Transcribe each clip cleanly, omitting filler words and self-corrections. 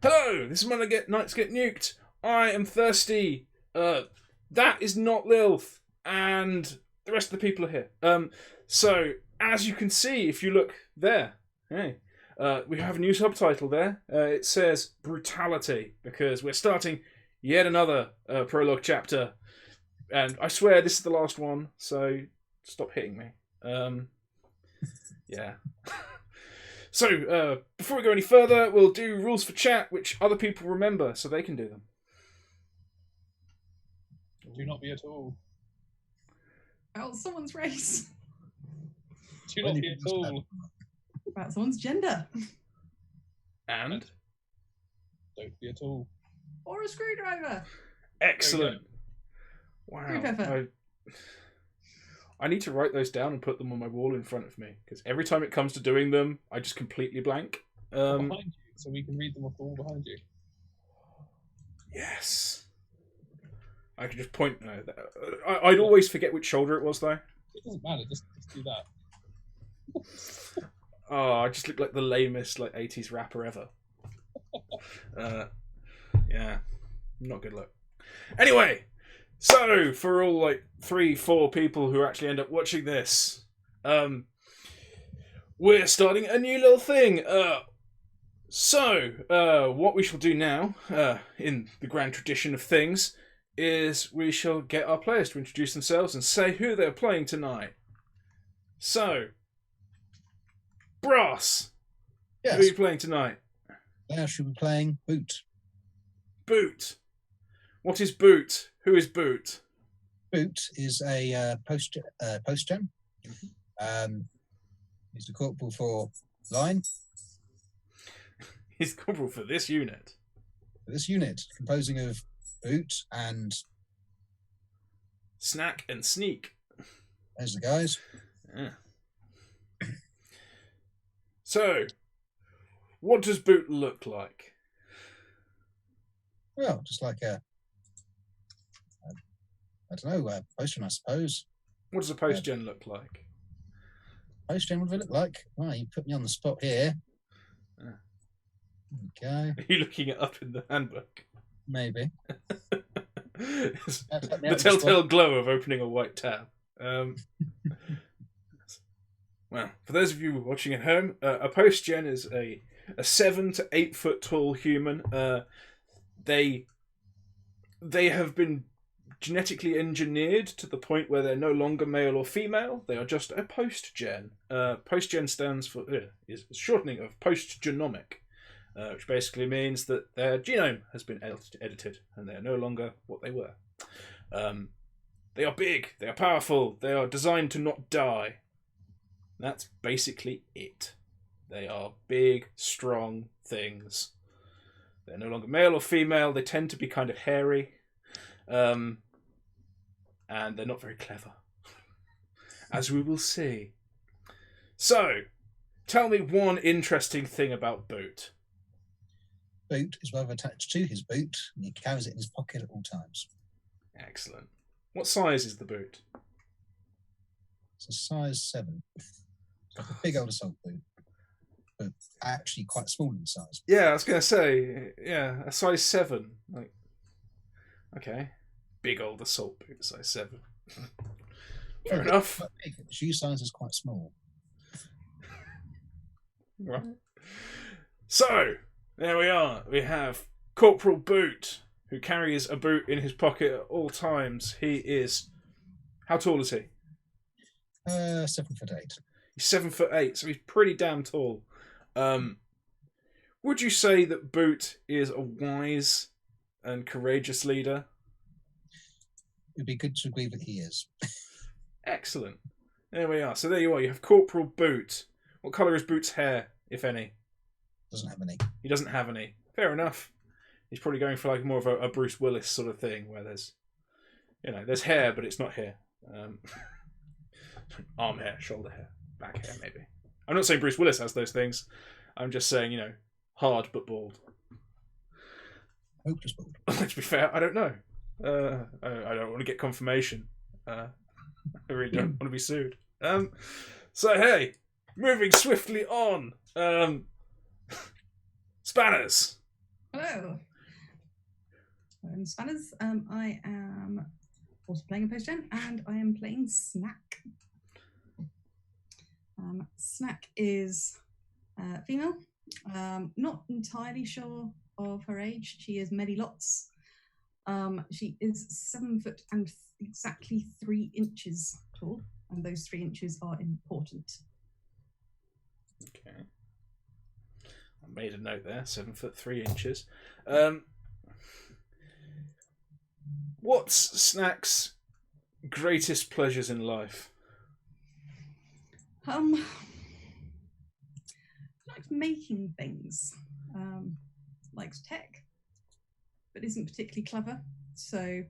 Hello, this is when Nights Get Nuked. I am thirsty. That is not Lilith, and the rest of the people are here. So as you can see, if you look there, hey, we have a new subtitle there. It says Brutality, because we're starting yet another prologue chapter, and I swear this is the last one. So stop hitting me. Yeah. So, before we go any further, we'll do rules for chat, which other people remember, so they can do them. Do not be at all. About someone's race. Do not be at all. About someone's gender. And? Don't be at all. Or a screwdriver. Excellent. Wow. Screwdriver. I need to write those down and put them on my wall in front of me, because every time it comes to doing them, I just completely blank. Behind you, so we can read them off the wall behind you. Yes. I could just point. No, I'd always forget which shoulder it was, though. It doesn't matter. Just do that. Oh, I just look like the lamest 80s rapper ever. Yeah, not good luck. Anyway. So, for all 3-4 people who actually end up watching this, we're starting a new little thing. What we shall do now, in the grand tradition of things, is we shall get our players to introduce themselves and say who they're playing tonight. So, Brass, yes. Who are you playing tonight? I should be playing Boot. Boot. What is Boot? Who is Boot? Boot is a post gen. He's the corporal for line. He's the corporal for this unit. This unit, composing of Boot and Snack and Sneek. There's the guys. Yeah. So, what does Boot look like? Well, just like I don't know, post-gen, I suppose. What does a post-gen look like? Post-gen, what does it look like? Well, you put me on the spot here. Okay. Are you looking it up in the handbook? Maybe. The telltale glow of opening a white tab. Well, for those of you watching at home, a post-gen is a 7 to 8 foot tall human. They have been genetically engineered to the point where they're no longer male or female. They are just a post-gen. Post-gen stands for is a shortening of post-genomic, which basically means that their genome has been edited and they are no longer what they were. They are big, they are powerful, they are designed to not die. That's basically it. They are big, strong things. They're no longer male or female. They tend to be kind of hairy. And they're not very clever, as we will see. So, tell me one interesting thing about Boot. Boot is well attached to his boot, and he carries it in his pocket at all times. Excellent. What size is the boot? It's a size 7. It's like a big old assault boot, but actually quite small in size. Yeah, I was going to say, a size 7. Okay. Big old assault boot, size 7. Fair enough. The shoe size is quite small. Right. So, there we are. We have Corporal Boot, who carries a boot in his pocket at all times. He is... How tall is he? 7'8". He's 7'8", so he's pretty damn tall. Would you say that Boot is a wise and courageous leader? It'd be good to agree that he is. Excellent. There we are. So there you are. You have Corporal Boot. What colour is Boot's hair, if any? Doesn't have any. He doesn't have any. Fair enough. He's probably going for more of a Bruce Willis sort of thing, where there's, there's hair, but it's not hair. Arm hair, shoulder hair, back hair, maybe. I'm not saying Bruce Willis has those things. I'm just saying, hard but bald. Hopeless bald. To be fair, I don't know. I don't want to get confirmation. I really don't want to be sued. So hey, moving swiftly on. Spanners. Hello. I'm Spanners. I am also playing a post-gen, and I am playing Snack. Snack is female. Not entirely sure of her age. She is many lots. She is 7 foot and exactly 3 inches tall, and those 3 inches are important. Okay. I made a note there. 7 foot 3 inches. What's Snack's greatest pleasures in life? Likes making things. Likes tech, but isn't particularly clever. So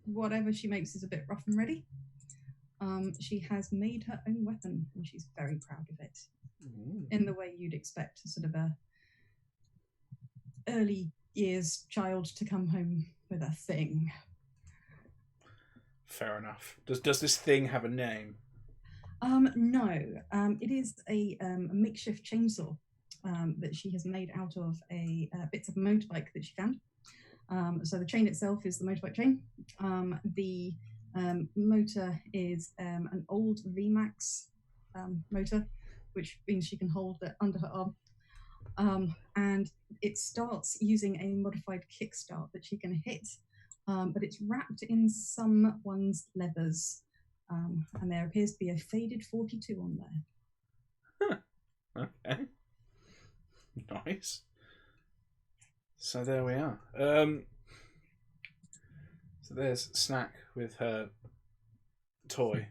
whatever she makes is a bit rough and ready. She has made her own weapon, and she's very proud of it. Ooh. In the way you'd expect sort of a early years child to come home with a thing. Fair enough. Does this thing have a name? No. It is a makeshift chainsaw that she has made out of bits of a motorbike that she found. So the chain itself is the motorbike chain. The motor is an old VMAX motor, which means she can hold it under her arm. And it starts using a modified kickstart that she can hit, but it's wrapped in someone's leathers. And there appears to be a faded 42 on there. Huh. Okay. Nice. So there we are. So there's Snack with her toy.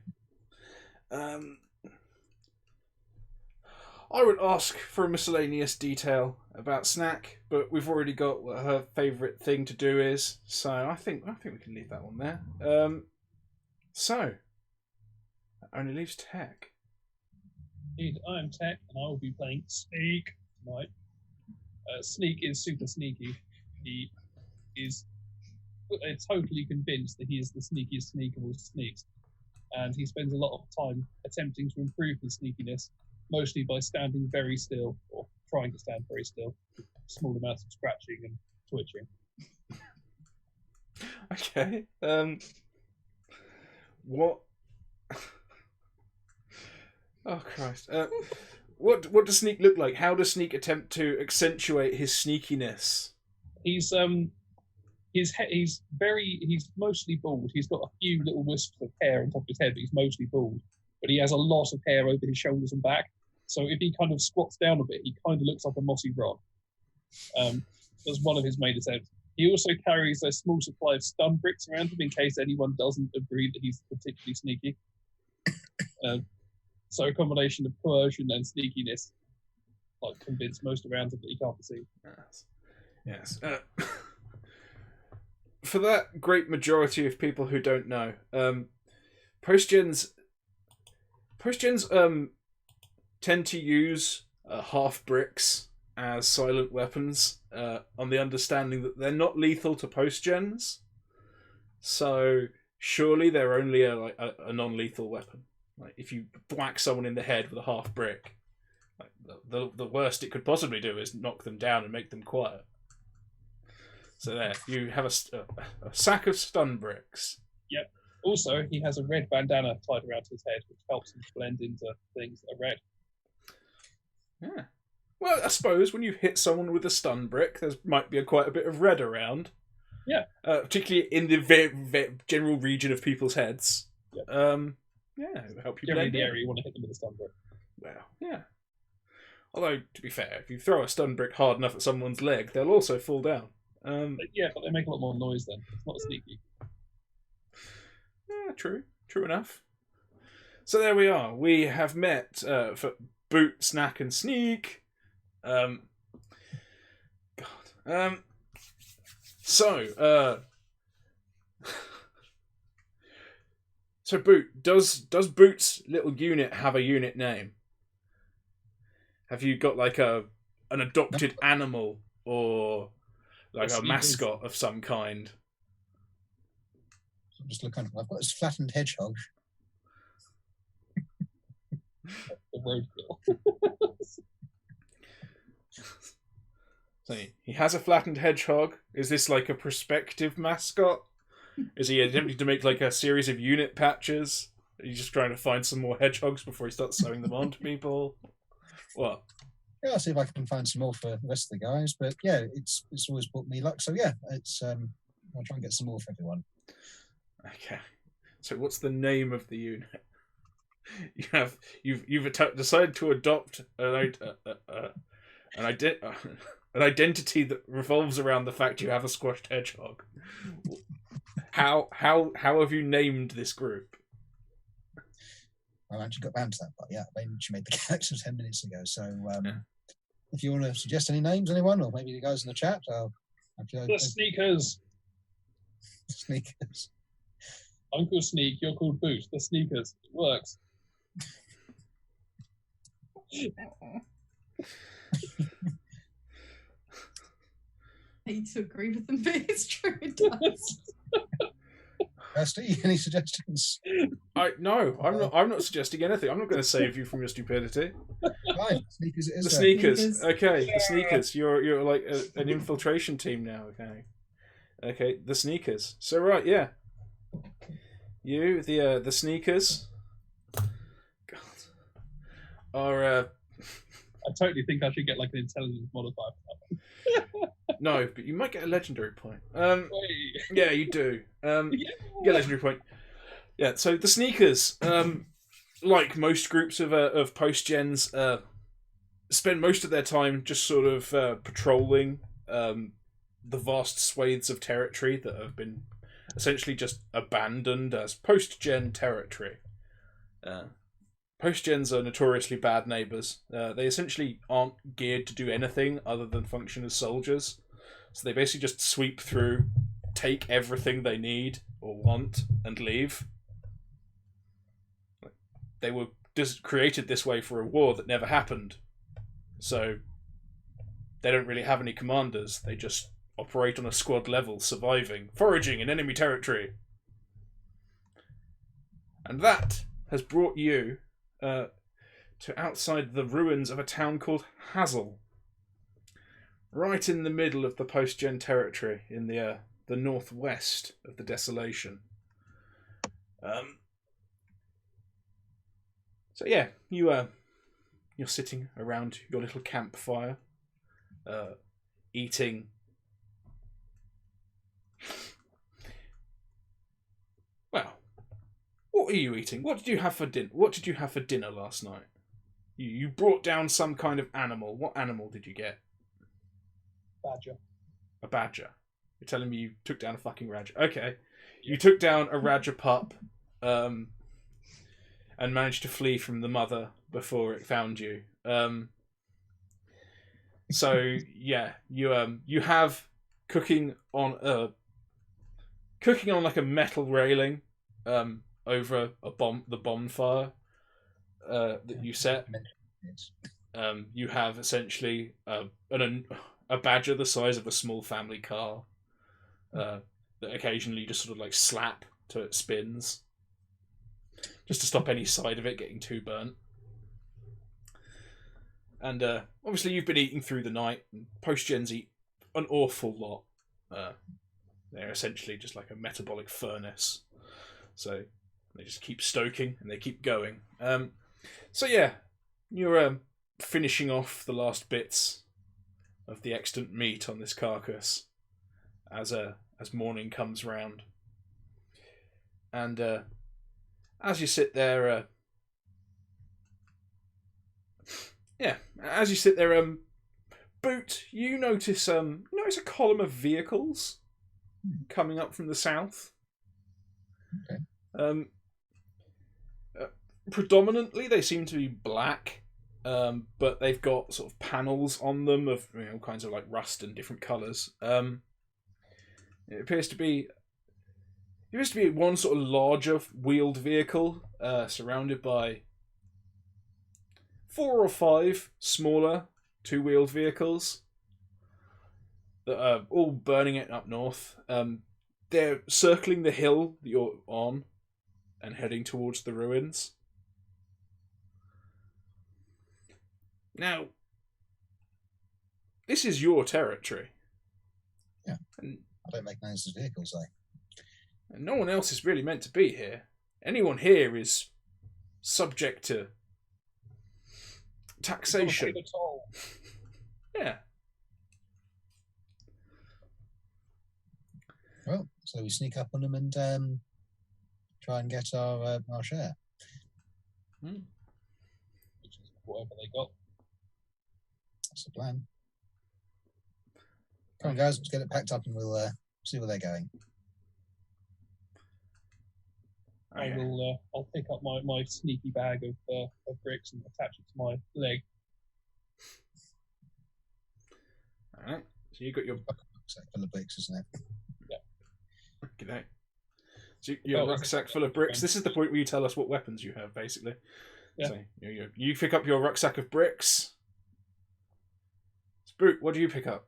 I would ask for a miscellaneous detail about Snack, but we've already got what her favourite thing to do is, so I think we can leave that one there. So that only leaves Tech. Indeed, I'm Tech, and I will be playing Sneak tonight. Sneak is super sneaky. He is totally convinced that he is the sneakiest sneak of all sneaks, and he spends a lot of time attempting to improve his sneakiness, mostly by standing very still, or trying to stand very still, small amounts of scratching and twitching. Okay. What? Oh Christ. What does Sneak look like? How does Sneak attempt to accentuate his sneakiness? He's mostly bald. He's got a few little wisps of hair on top of his head, but he's mostly bald. But he has a lot of hair over his shoulders and back. So if he kind of squats down a bit, he kind of looks like a mossy rock. That's one of his main attempts. He also carries a small supply of stun bricks around him in case anyone doesn't agree that he's particularly sneaky. So a combination of coercion and sneakiness, like, convince most around him that he can't be seen. Yes. For that great majority of people who don't know, postgens tend to use half bricks as silent weapons, on the understanding that they're not lethal to postgens. So surely they're only a non-lethal weapon. Like if you whack someone in the head with a half brick, like the worst it could possibly do is knock them down and make them quiet. So there, you have a sack of stun bricks. Yep. Also, he has a red bandana tied around his head, which helps him blend into things that are red. Yeah. Well, I suppose when you hit someone with a stun brick, there might be quite a bit of red around. Yeah. Particularly in the general region of people's heads. Yep. Yeah, it will help you Generally blend the in. area you want to hit them with a stun brick. Well, yeah. Although, to be fair, if you throw a stun brick hard enough at someone's leg, they'll also fall down. But they make a lot more noise then. It's not sneaky. Yeah, true enough. So there we are. We have met for Boot, Snack and Sneek. So Boot, does Boot's little unit have a unit name? Have you got like an adopted animal or like a mascot of some kind? So just look under. I've got this flattened hedgehog. The roadkill. So he has a flattened hedgehog. Is this like a prospective mascot? Is he attempting to make like a series of unit patches? Are you just trying to find some more hedgehogs before he starts sewing them on to people? What? Yeah, I'll see if I can find some more for the rest of the guys. But yeah, it's always brought me luck. So yeah, it's I'll try and get some more for everyone. Okay. So what's the name of the unit? You've decided to adopt an identity that revolves around the fact you have a squashed hedgehog. How have you named this group? I actually got round to that, but yeah, she made the character 10 minutes ago. So if you want to suggest any names, anyone, or maybe the guys in the chat, The Sneakers. Sneakers. Uncle Sneak, you're called Boot. The Sneakers. It works. I hate to agree with them, but it's true. It does. Kirsty, any suggestions? No, I'm not suggesting anything. I'm not going to save you from your stupidity. Fine, Sneakers it is. The Sneakers. Sneakers. Okay, the Sneakers. You're like an infiltration team now. Okay, the Sneakers. So right, yeah. You the Sneakers. God. Are I totally think I should get like an intelligence modifier for no, but you might get a legendary point. that. Yeah, you do. Yeah. Get a legendary point. Yeah, so the Sneakers, like most groups of post gens, spend most of their time just sort of patrolling the vast swathes of territory that have been essentially just abandoned as post gen territory. Post gens are notoriously bad neighbours. They essentially aren't geared to do anything other than function as soldiers. So they basically just sweep through, take everything they need or want, and leave. They were just created this way for a war that never happened. So they don't really have any commanders. They just operate on a squad level, surviving, foraging in enemy territory. And that has brought you to outside the ruins of a town called Hazzle. Right in the middle of the post-gen territory, in the northwest of the desolation. So yeah, you're sitting around your little campfire, eating. Well, what are you eating? What did you have for dinner? What did you have for dinner last night? You brought down some kind of animal. What animal did you get? Badger. A badger. You're telling me you took down a fucking Radger. Okay. You took down a Radger pup, and managed to flee from the mother before it found you. So yeah, you have cooking on like a metal railing, over the bonfire, that you set. You have essentially a badger the size of a small family car, that occasionally just sort of like slap till it spins, just to stop any side of it getting too burnt. And obviously you've been eating through the night, and post-gens eat an awful lot. They're essentially just like a metabolic furnace. So they just keep stoking and they keep going. So yeah, you're finishing off the last bits of the extant meat on this carcass as morning comes round. And as you sit there, Boot, you notice a column of vehicles coming up from the south. Okay. Predominantly, they seem to be black, but they've got sort of panels on them of all kinds of like rust and different colours. It appears to be one sort of larger wheeled vehicle, surrounded by 4 or 5 smaller 2-wheeled vehicles that are all burning it up north. They're circling the hill that you're on and heading towards the ruins. Now, this is your territory. Yeah. And I don't make names as vehicles, though. no one else is really meant to be here. Anyone here is subject to taxation. Gotta pay the toll. Yeah. Well, so we sneak up on them and try and get our share. Which is whatever they got. That's the plan. Come on, guys, let's get it packed up and we'll see where they're going. Okay. I'll pick up my sneaky bag of bricks and attach it to my leg. All right. So you got your Rucksack full of bricks, isn't it? G'day. So your rucksack full of bricks. This is the point where you tell us what weapons you have, basically. Yeah. So you pick up your rucksack of bricks. Spook, what do you pick up?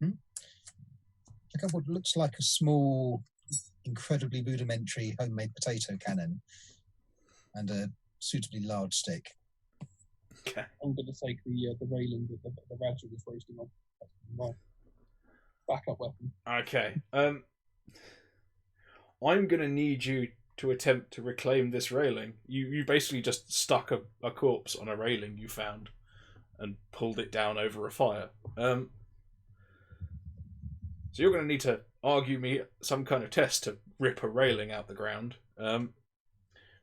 Pick up what looks like a small, incredibly rudimentary homemade potato cannon and a suitably large stick. Okay. I'm going to take the railing that the Raja was roasting on. That's my backup weapon. Okay. I'm going to need you to attempt to reclaim this railing. You basically just stuck a corpse on a railing you found and pulled it down over a fire. So you're going to need to argue me some kind of test to rip a railing out the ground. But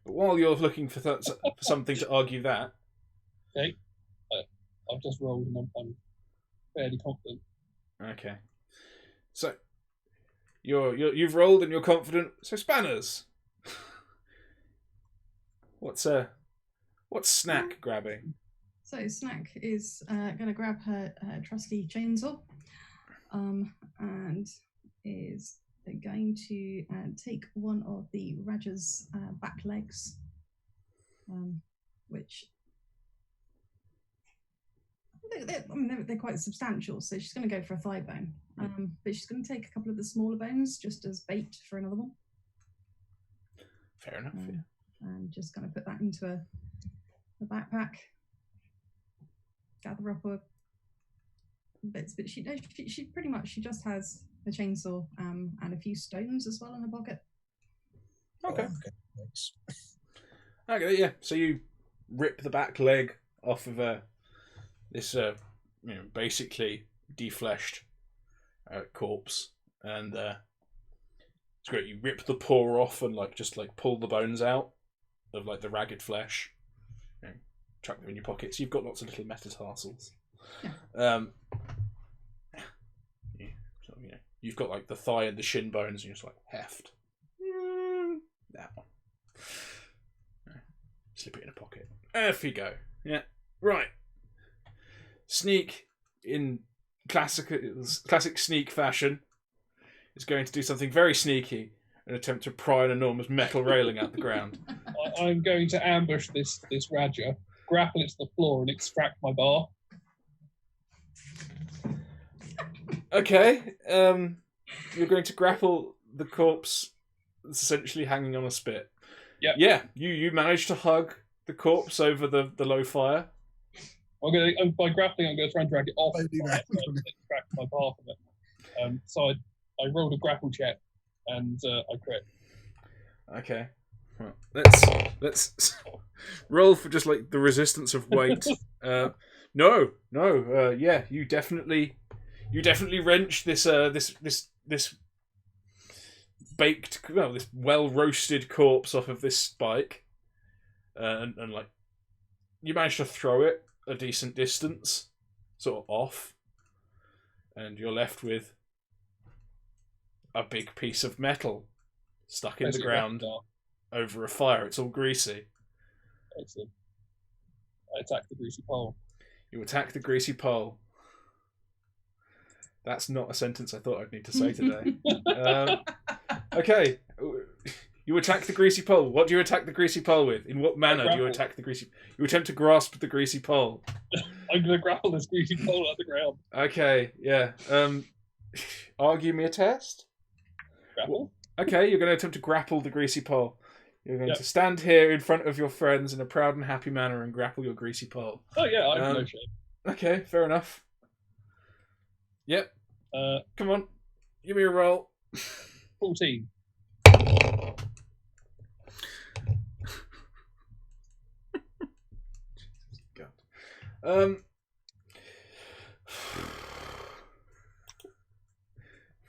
while you're looking for something to argue that... Okay. I've just rolled and I'm fairly confident. Okay. So, you've rolled and you're confident. So Spanners, what's Snack grabbing? So Snack is going to grab her trusty chainsaw, and is going to take one of the Raja's back legs, which they're quite substantial. So she's going to go for a thigh bone, but she's going to take a couple of the smaller bones just as bait for another one. Fair enough. And just going to put that into a backpack. Gather up her bits, but she pretty much just has a chainsaw and a few stones as well in her pocket. Okay. Thanks. Okay, yeah. So you rip the back leg off of this, basically defleshed corpse, and it's great. You rip the paw off and just pull the bones out of the ragged flesh. Chuck them in your pockets. You've got lots of little metatarsals. Yeah. You've got the thigh and the shin bones, and you're just heft. That one. Slip it in a pocket. Off you go. Yeah. Right. Sneak, in classic Sneak fashion, is going to do something very sneaky and attempt to pry an enormous metal railing out the ground. I'm going to ambush this Raja, grapple it to the floor, and extract my bar. Okay. You're going to grapple the corpse that's essentially hanging on a spit. Yep. Yeah. You managed to hug the corpse over the low fire. By grappling, I'm going to try and drag it off. Don't do that. Extract my bar from it. So I rolled a grapple check, and I crit. Okay. Well, let's roll for just the resistance of weight. No. Yeah, you definitely wrenched this baked, this well roasted corpse off of this spike, and you managed to throw it a decent distance, sort of off, and you're left with a big piece of metal stuck in the ground over a fire. It's all greasy. Excellent. I attack the greasy pole. You attack the greasy pole. That's not a sentence I thought I'd need to say today. Okay. You attack the greasy pole. What do you attack the greasy pole with? In what manner do you attack the greasy... You attempt to grasp the greasy pole. I'm going to grapple this greasy pole out the ground. Okay, yeah. Argue me a test? Grapple? Okay, you're going to attempt to grapple the greasy pole. You're going to stand here in front of your friends in a proud and happy manner and grapple your greasy pole. Oh yeah, I have no shame. Okay, fair enough. Yep. Uh, Come on. Give me a roll. 14. God.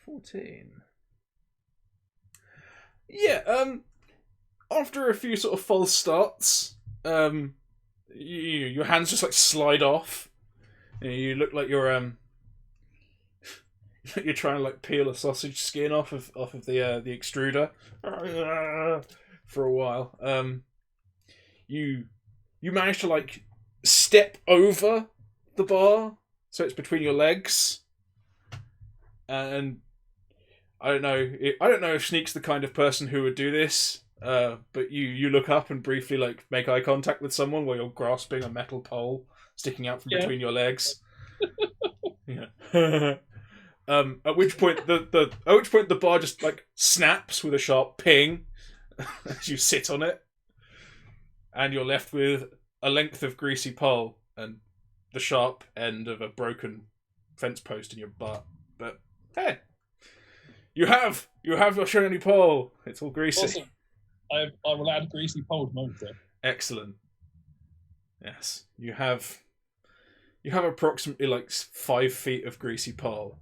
14. Yeah, after a few sort of false starts, your hands just like slide off. You look like you're you're trying to like peel a sausage skin off of the extruder for a while. You manage to like step over the bar, so it's between your legs, and I don't know if Sneek's the kind of person who would do this. But you look up and briefly like make eye contact with someone while you're grasping a metal pole sticking out from between your legs. Yeah. At which point the bar just like snaps with a sharp ping as you sit on it, and you're left with a length of greasy pole and the sharp end of a broken fence post in your butt. But hey, you have your shiny pole. It's all greasy. Awesome. I will add greasy pole to my inventory. Excellent. Yes, you have approximately like 5 feet of greasy pole.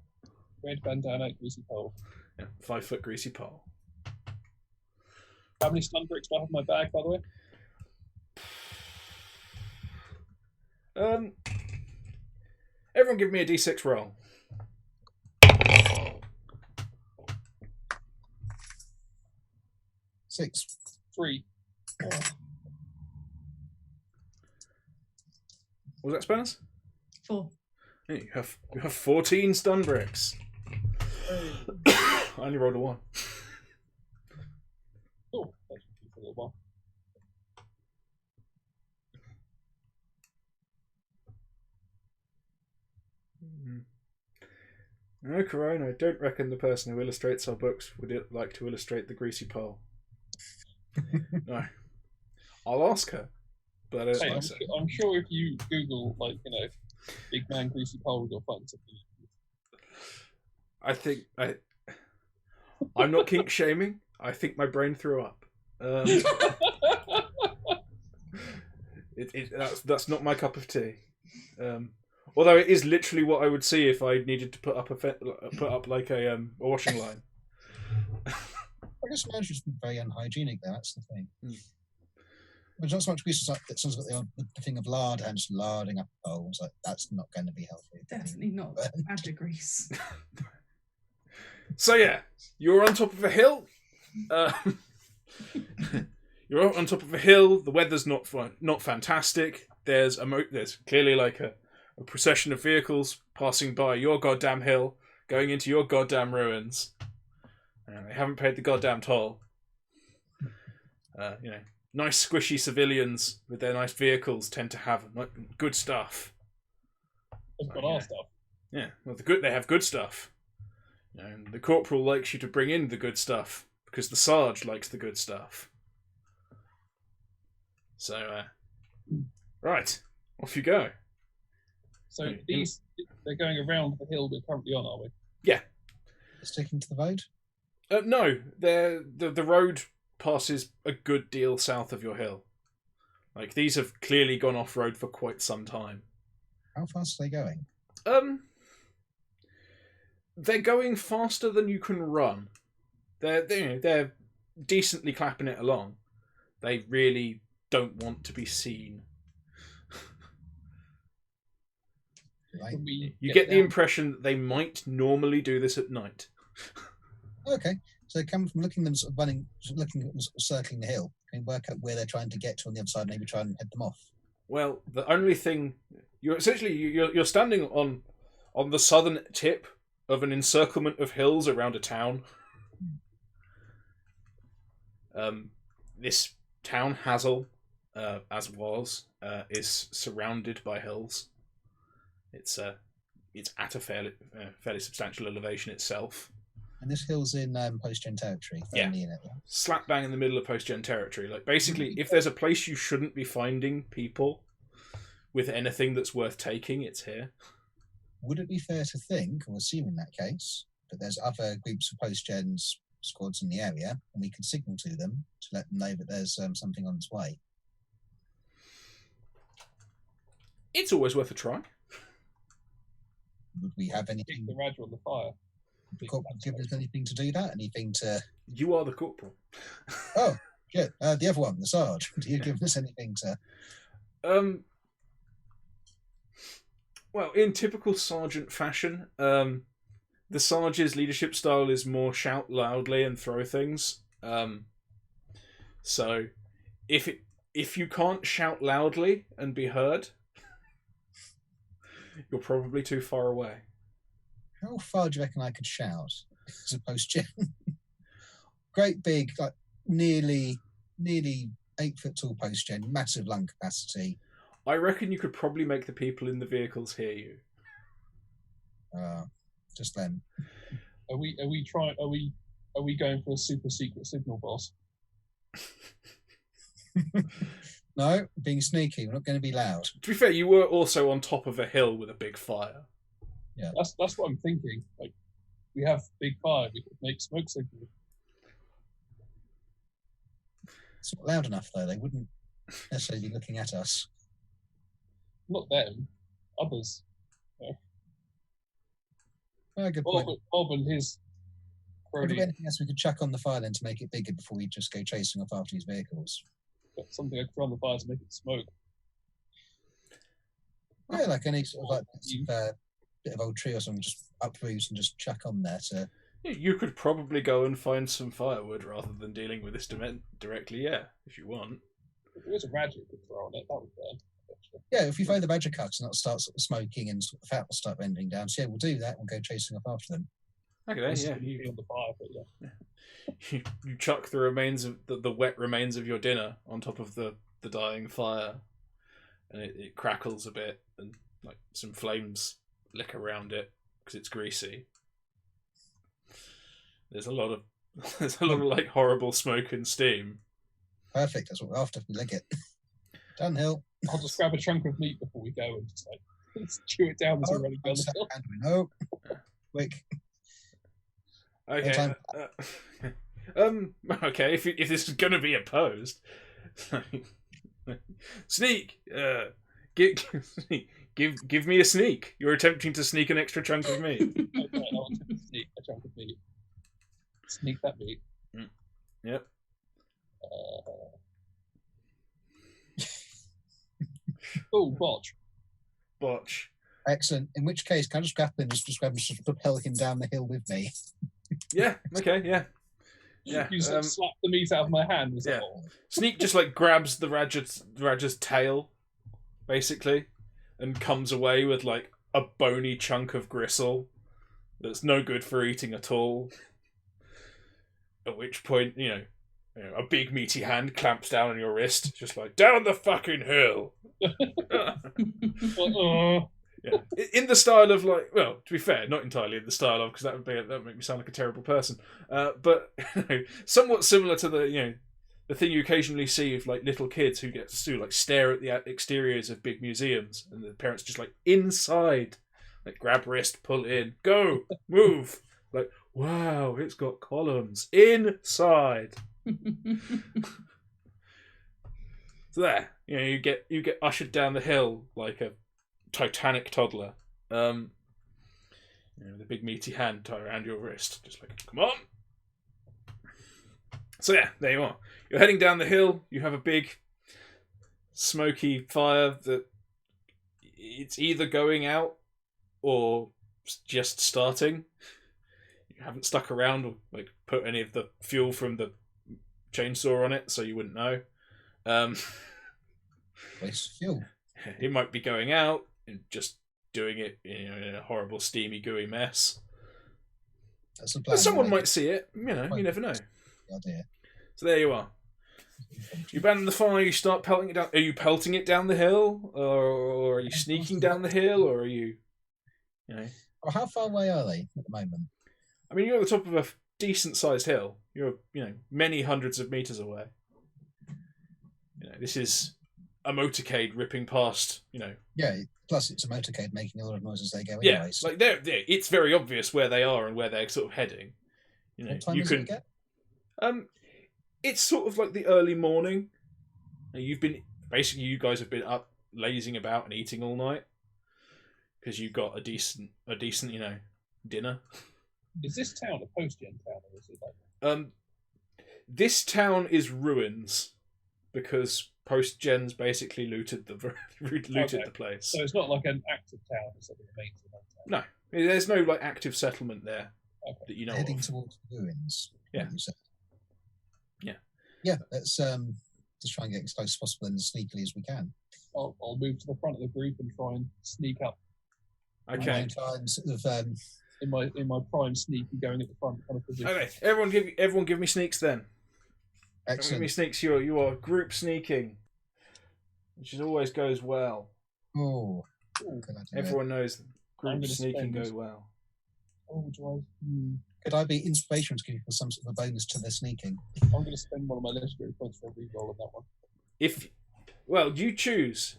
Red bandana, greasy pole. Yeah, 5 foot greasy pole. How many stun bricks do I have in my bag, by the way? Everyone give me a d6 roll. 6. 3. What was that, Spanners? 4. Hey, you have 14 stun bricks. I only rolled a 1. Oh, that's a little while. No, Corona, I don't reckon the person who illustrates our books would like to illustrate the greasy pole. No. I'll ask her, but I don't think so. I'm sure if you Google, like, big man greasy pole, you'll find something. I think I'm not kink shaming. I think my brain threw up. That's not my cup of tea. Although it is literally what I would see if I needed to put up like a washing line. I guess management's been very unhygienic there, that's the thing. There's not so much grease, like someone's got the thing of lard and just larding up a pole. It's like, that's not going to be healthy. Definitely not magic grease. So yeah, you're on top of a hill. You're on top of a hill. The weather's not fantastic. There's clearly like a procession of vehicles passing by your goddamn hill, going into your goddamn ruins. And they haven't paid the goddamn toll. Nice squishy civilians with their nice vehicles tend to have good stuff. They've got our stuff. Yeah, well, they have good stuff. And the corporal likes you to bring in the good stuff because the sarge likes the good stuff. So, right, off you go. So they're going around the hill we're currently on, are we? Yeah. Sticking to the road? No, the road passes a good deal south of your hill. Like, these have clearly gone off road for quite some time. How fast are they going? They're going faster than you can run. They're decently clapping it along. They really don't want to be seen. Right. You get the impression that they might normally do this at night. Okay, so they come from looking them sort of running, looking circling the hill, and work out where they're trying to get to on the other side, and maybe try and head them off. Well, the only thing you're standing on the southern tip of an encirclement of hills around a town. This town, Hazzle, is surrounded by hills. It's at a fairly substantial elevation itself. And this hill's in post-gen territory. Yeah. In it, yeah. Slap bang in the middle of post-gen territory. Like, basically, if there's a place you shouldn't be finding people with anything that's worth taking, it's here. would it be fair to think, or assume in that case, that there's other groups of post-gens squads in the area, and we can signal to them to let them know that there's something on its way? It's always worth a try. Would we have Keep anything? the Radger on the fire. Give us anything to do that? Anything to? You are the corporal. Oh, good. The other one, the Sarge. Do you give us anything to? Well, in typical sergeant fashion, the Sarge's leadership style is more shout loudly and throw things. So, if you can't shout loudly and be heard, you're probably too far away. How far do you reckon I could shout as a post-gen? Great big, like nearly 8 foot tall post-gen, massive lung capacity. I reckon you could probably make the people in the vehicles hear you. Just them. Are we going for a super secret signal, boss? No, being sneaky. We're not going to be loud. To be fair, you were also on top of a hill with a big fire. Yeah, That's what I'm thinking. Like, we have big fire, we could make smoke signal. it's not loud enough though. They wouldn't necessarily be looking at us. Not them, others. Oh, good point. Bob and his Would there be crony. anything else we could chuck on the fire then to make it bigger before we just go chasing off after these vehicles? Got something I could throw on the fire to make it smoke. Yeah, like any sort of like bit of old tree or something, just uproot and just chuck on there to. You could probably go and find some firewood rather than dealing with this directly, yeah, if you want. If there was a Radger we could throw on it, that would burn. Yeah, if we find the badger cuts and that'll start sort of smoking and sort of fat will start rending down. So yeah, we'll do that. We'll go chasing up after them. Okay, yeah. Be on the fire, but yeah. You chuck the remains of the wet remains of your dinner on top of the dying fire, and it crackles a bit, and like some flames lick around it because it's greasy. There's a lot of like horrible smoke and steam. Perfect. That's what we're after. We lick it. Downhill. I'll just grab a chunk of meat before we go and just like chew it down as we're running down the hill. No. Quick. Okay. Okay. If this is going to be opposed, sneak. Give me a sneak. You're attempting to sneak an extra chunk of meat. Okay, I want to sneak a chunk of meat. Sneak that meat. Yep. Oh, botch. Botch. Excellent. In which case, can I just grab him and just grab him to propel him down the hill with me? Yeah. Okay. Yeah. Yeah. You just slap the meat out of my hand. Was Yeah. all. Sneak just like grabs the Radger's tail, basically, and comes away with like a bony chunk of gristle that's no good for eating at all. At which point, you know, a big meaty hand clamps down on your wrist, just like down the fucking hill. Yeah, in the style of like, well, to be fair, not entirely in the style of, because that would make me sound like a terrible person. But you know, somewhat similar to the thing you occasionally see of like little kids who get to like stare at the exteriors of big museums, and the parents just like inside, like grab wrist, pull in, go, move, like wow, it's got columns inside. So there, you get ushered down the hill like a Titanic toddler. The big meaty hand tied around your wrist, just like, come on. So yeah, there you are. You're heading down the hill. You have a big smoky fire that it's either going out or just starting. You haven't stuck around or like put any of the fuel from the chainsaw on it, so you wouldn't know. Waste fuel. It might be going out and just doing it in a horrible, steamy, gooey mess. That's the plan. Someone might see it. You never know. Idea. So there you are. You abandon the fire. You start pelting it down. Are you pelting it down the hill, or are you sneaking down the hill, or are you? Well, how far away are they at the moment? I mean, you're at the top of a decent-sized hill. You're many hundreds of meters away. This is a motorcade ripping past, Yeah, plus it's a motorcade making a lot of noise as they go Yeah, anyway. So like it's very obvious where they are and where they're sort of heading. what time you is can. it again? It's sort of like the early morning. You guys have been up lazing about and eating all night because you got a decent, dinner. Is this town a post-gen town, or is it like... This town is ruins because post-gens basically looted the place. So it's not like an active town, it's like a maintenance town. No, there's no like active settlement there that you know Heading of. towards the ruins. Yeah. You said. Yeah. Yeah, let's just try and get as close as possible and as sneakily as we can. I'll move to the front of the group and try and sneak up. Okay. In my prime sneaky going at the front kind of position. Okay. Everyone give me sneaks then. Excellent. Give me sneaks. You are group sneaking, which always goes well. Oh, everyone knows group sneaking goes goes well. Oh, do Could I be inspirational to give you some sort of a bonus to their sneaking? I'm going to spend one of my legendary points for a reroll on that one. You choose.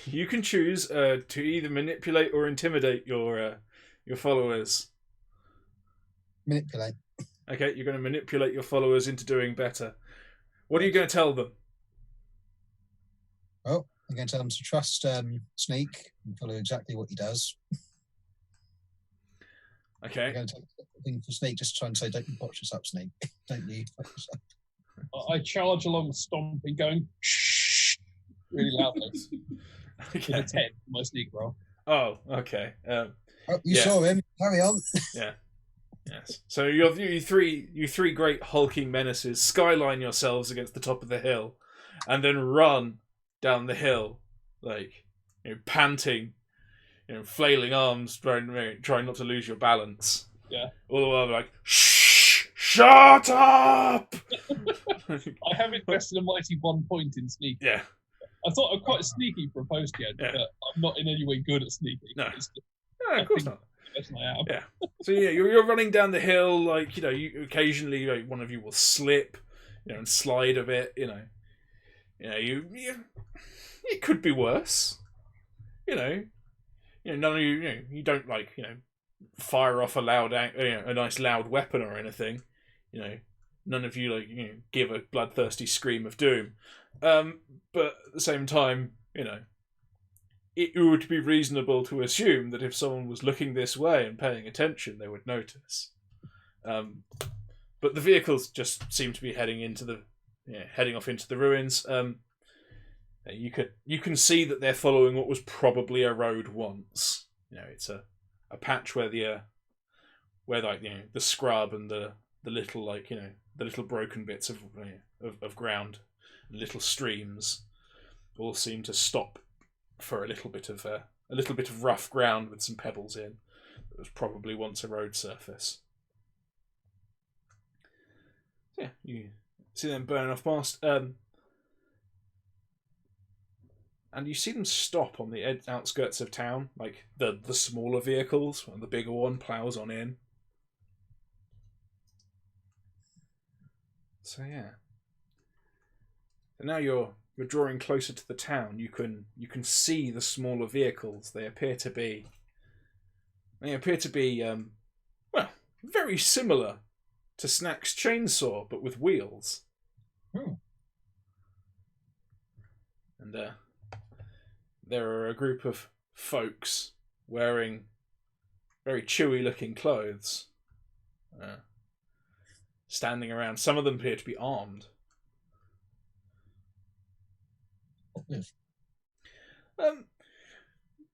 You can choose to either manipulate or intimidate your followers. Manipulate. Okay, you're going to manipulate your followers into doing better. What are you going to tell them? Oh, I'm going to tell them to trust Sneak and follow exactly what he does. Okay. I'm going to take the thing for Sneak, just try and say, don't you botch us up, Sneak. Don't you botch us up. I charge along stomping, going shh really loudly. Okay. With a 10 for my sneak roll. Oh, okay. You saw him. Carry on. Yeah. Yes. So you three great hulking menaces skyline yourselves against the top of the hill, and then run down the hill, like panting, flailing arms, trying not to lose your balance. Yeah. All the while, like, shh, shut up. I have invested a mighty 1 point in sneaking. Yeah. I thought I'm quite sneaky for a post-gen, but I'm not in any way good at sneaking. No, of course not. I am. Yeah. So you're running down the hill, like you occasionally one of you will slip, and slide a bit. It could be worse. None of you don't fire off a nice loud weapon or anything. None of you give a bloodthirsty scream of doom. But at the same time, it would be reasonable to assume that if someone was looking this way and paying attention, they would notice. But the vehicles just seem to be heading off into the ruins. You can see that they're following what was probably a road once. It's a patch where the scrub and the little the little broken bits of ground, little streams, all seem to stop for a little bit of rough ground with some pebbles in. It was probably once a road surface. So yeah, you see them burning off past, and you see them stop on the outskirts of town, like the smaller vehicles, and the bigger one plows on in. So yeah. And now you're drawing closer to the town. You can see the smaller vehicles. They appear to be very similar to Snack's chainsaw, but with wheels. And there are a group of folks wearing very chewy-looking clothes, standing around. Some of them appear to be armed.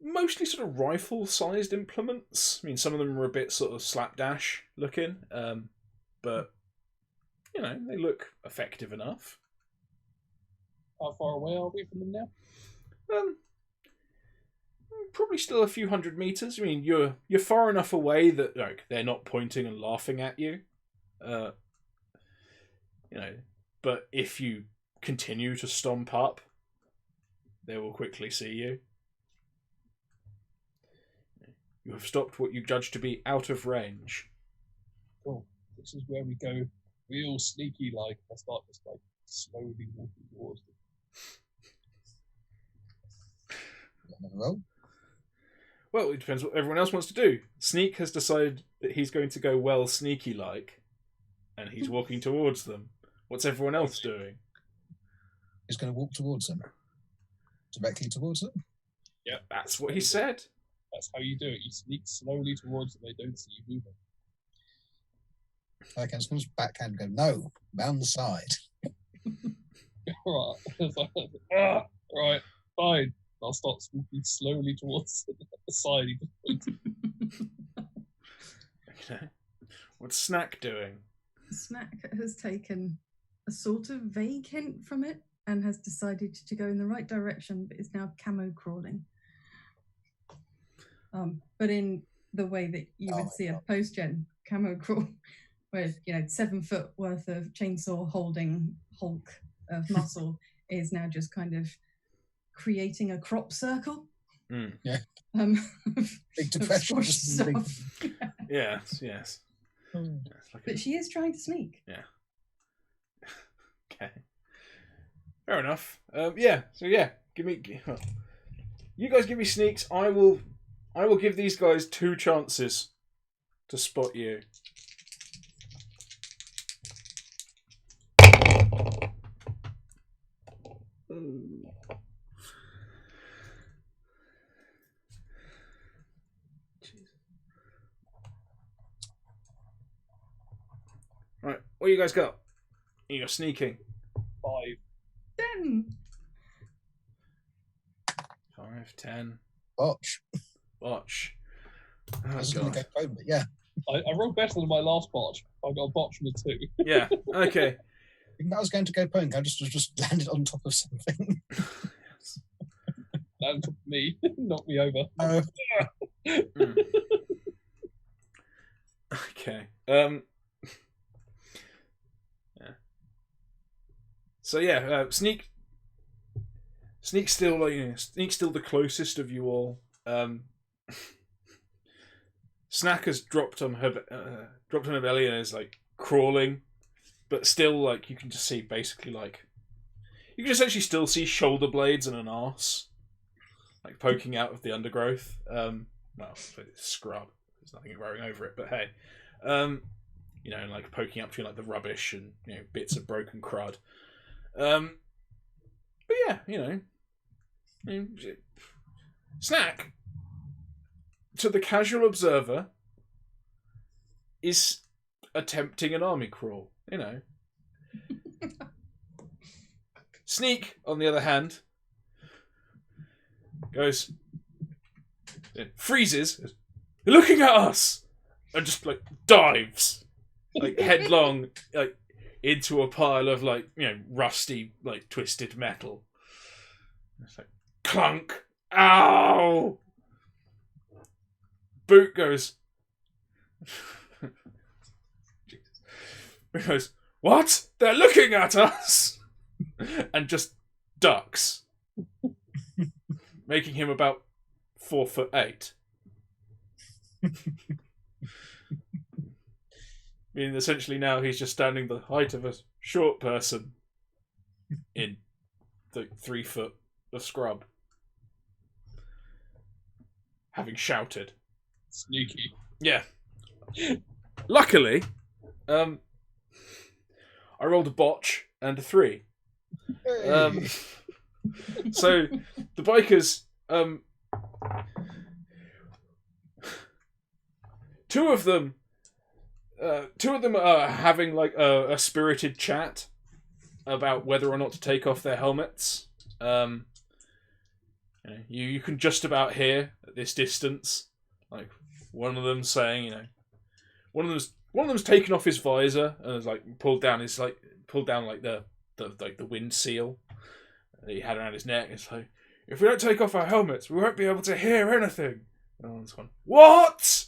Mostly sort of rifle-sized implements. I mean, some of them are a bit sort of slapdash looking, but they look effective enough. How far away are we from them now? Probably still a few hundred meters. I mean, you're far enough away that they're not pointing and laughing at you. But if you continue to stomp up, they will quickly see you. You have stopped what you judge to be out of range. Cool. This is where we go real sneaky like. I start just slowly walking towards them. Well, Well, it depends what everyone else wants to do. Sneak has decided that he's going to go well sneaky-like, and he's walking towards them. What's everyone else doing? he's going to walk towards them. Directly towards them? Yeah, That's what he said. That's how you do it. You sneak slowly towards them. They don't see you moving. Okay, so just backhand go, no, round the side. Right. Right, fine. I'll start walking slowly towards the side. Okay. What's Snack doing? Snack has taken a sort of vague hint from it and has decided to go in the right direction, but is now camo crawling. But in the way that you would see a post-gen camo crawl, where 7 foot worth of chainsaw holding hulk of muscle is now just kind of creating a crop circle. Yeah. Big of depression. squashed stuff. Yes. But she is trying to sneak. Yeah. Okay. Fair enough. Yeah. So yeah, you guys give me sneaks. I will give these guys 2 chances to spot you. Right, what you guys got? You're sneaking. 5. 10. 5, 10. Botch. Botch. I was Oh, going to God. go home, but yeah. I rolled better than my last botch. I got a botch from a 2. Yeah. Okay. Even though I was going to go punk, I just landed on top of something. That took me, knocked me over. Okay. Yeah. So yeah, Sneak still Sneak's still the closest of you all. Snack has dropped on her belly and is like crawling, but still like you can just see basically like you can essentially still see shoulder blades and an arse like poking out of the undergrowth. Well, it's scrub. There's nothing growing over it, but hey, and like poking up between like the rubbish and bits of broken crud. But yeah, Snack, to the casual observer, is attempting an army crawl. Sneak, on the other hand, freezes, looking at us, and just like dives, like headlong, like into a pile of like rusty, like twisted metal. It's like clunk, ow. Boot goes. Jesus. Boot goes, what? They're looking at us, and just ducks, making him about 4'8". Meaning essentially now he's just standing the height of a short person in the 3 foot of scrub. Having shouted. Sneaky. Yeah. Luckily, I rolled a botch and a 3. So the bikers, two of them are having like a spirited chat about whether or not to take off their helmets. You can just about hear at this distance, like one of them saying, one of them's taken off his visor and has like pulled down the wind seal that he had around his neck. It's like, if we don't take off our helmets, we won't be able to hear anything. And one's gone, what?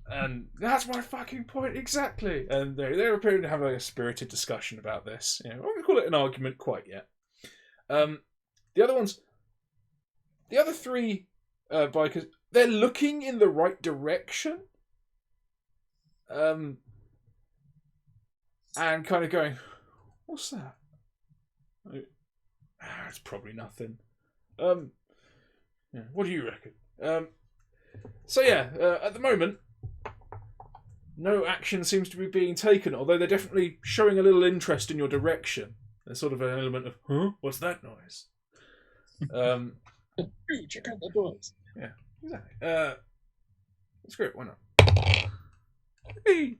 And that's my fucking point exactly. And they're appearing to have like a spirited discussion about this. I won't call it an argument quite yet. The other 3 bikers, they're looking in the right direction. And kind of going, what's that? It's probably nothing. Yeah. What do you reckon? So yeah, at the moment, no action seems to be being taken, although they're definitely showing a little interest in your direction. There's sort of an element of, huh? What's that noise? Ooh, check out the doors. Yeah, exactly. Screw it, why not? Hey!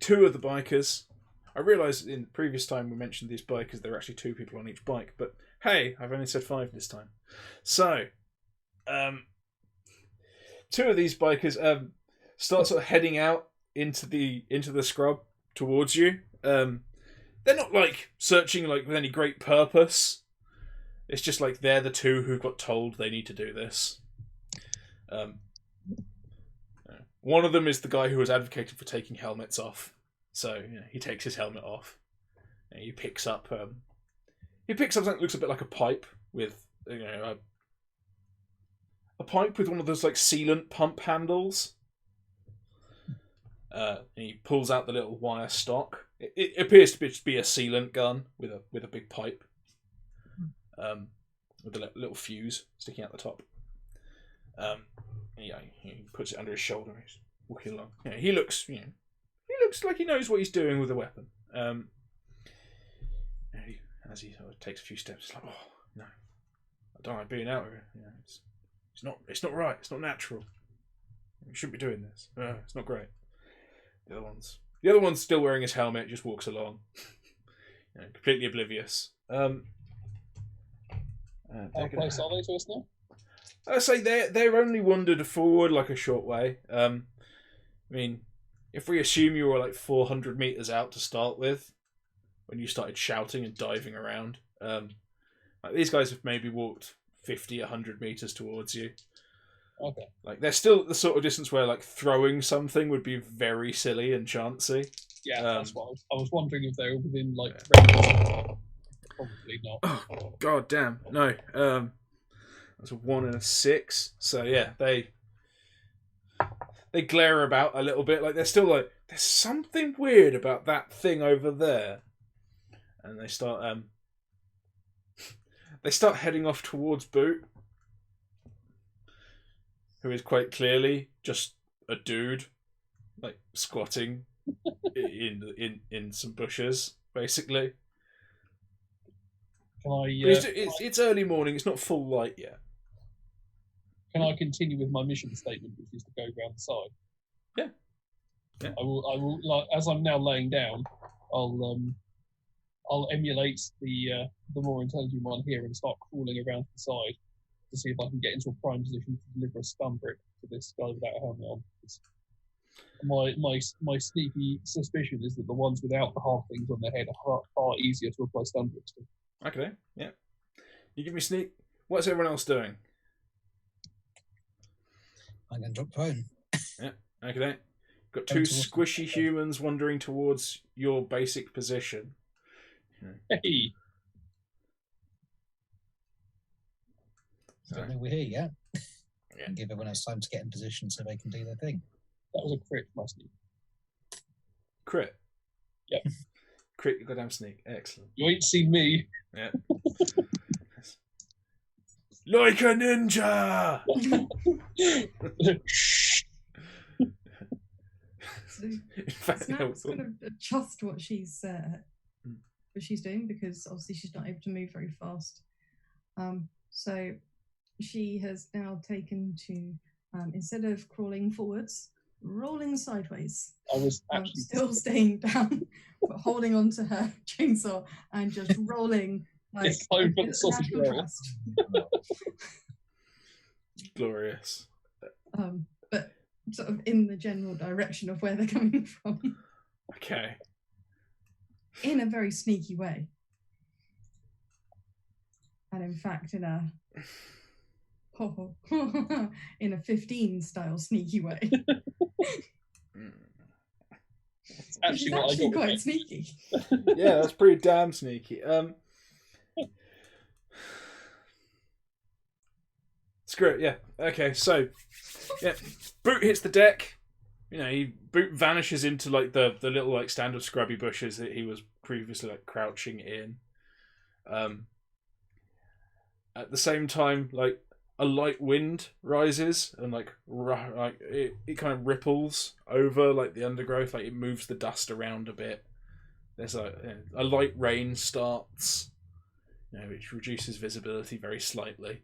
Two of the bikers. I realised in the previous time we mentioned these bikers, there are actually 2 people on each bike, but hey, I've only said 5 this time. So, 2 of these bikers start sort of heading out into the scrub towards you. They're not like searching like with any great purpose. It's just like they're the 2 who got told they need to do this. One of them is the guy who was advocating for taking helmets off. So he takes his helmet off. And he picks up something that looks a bit like a pipe with a pipe with one of those like sealant pump handles. And he pulls out the little wire stock. It appears to be a sealant gun with a big pipe, with a little fuse sticking out the top. He puts it under his shoulder. He's walking along. He looks like he knows what he's doing with the weapon. As he sort of takes a few steps, it's like, oh no, I don't like being out here. It's not right. It's not natural. We shouldn't be doing this. It's not great. The other one's still wearing his helmet. Just walks along, completely oblivious. How close are they to us now? I say they're only wandered forward like a short way. I mean, if we assume you were like 400 meters out to start with, when you started shouting and diving around, like these guys have maybe walked 50, 100 meters towards you. Okay. Like they're still at the sort of distance where like throwing something would be very silly and chancy. Yeah, that's what I was wondering if they were within like range. Probably not. Oh god damn no. That's a 1 and a 6. So yeah, they glare about a little bit. Like they're still like, there's something weird about that thing over there, and they start heading off towards Boot, who is quite clearly just a dude, like squatting in some bushes, basically. Can I? It's early morning. It's not full light yet. Can I continue with my mission statement, which is to go round the side? Yeah. I will. Like, as I'm now laying down, I'll emulate the more intelligent one here and start crawling around to the side to see if I can get into a prime position to deliver a stun brick to this guy without a helmet on. My sneaky suspicion is that the ones without the half things on their head are far easier to apply stun bricks to. Okay. Yeah. You give me sneak. What's everyone else doing? I'm going to drop prone. Yeah. Okay. Got 2 squishy humans wandering towards your basic position. Hey. Don't know we're here yet. Yeah. And give everyone else time to get in position so they can do their thing. That was a crit, my sneak. Crit? Yep. Crit, you goddamn sneak. Excellent. You ain't seen me. Yeah. Like a ninja! So Snack's going to adjust what she's doing, because obviously she's not able to move very fast. So she has now taken to, instead of crawling forwards, rolling sideways. I was actually still staying down, but holding onto her chainsaw and just rolling like a sausage roll. Glorious. But sort of in the general direction of where they're coming from. Okay. In a very sneaky way. And in fact, in a 15 style sneaky way. It's actually quite sneaky. Yeah, that's pretty damn sneaky. Screw it, yeah. Okay, so yeah, Boot hits the deck. Boot vanishes into like the little like standard scrubby bushes that he was previously like crouching in. At the same time, like a light wind rises and like it kind of ripples over like the undergrowth, like it moves the dust around a bit. There's a light rain starts, which reduces visibility very slightly.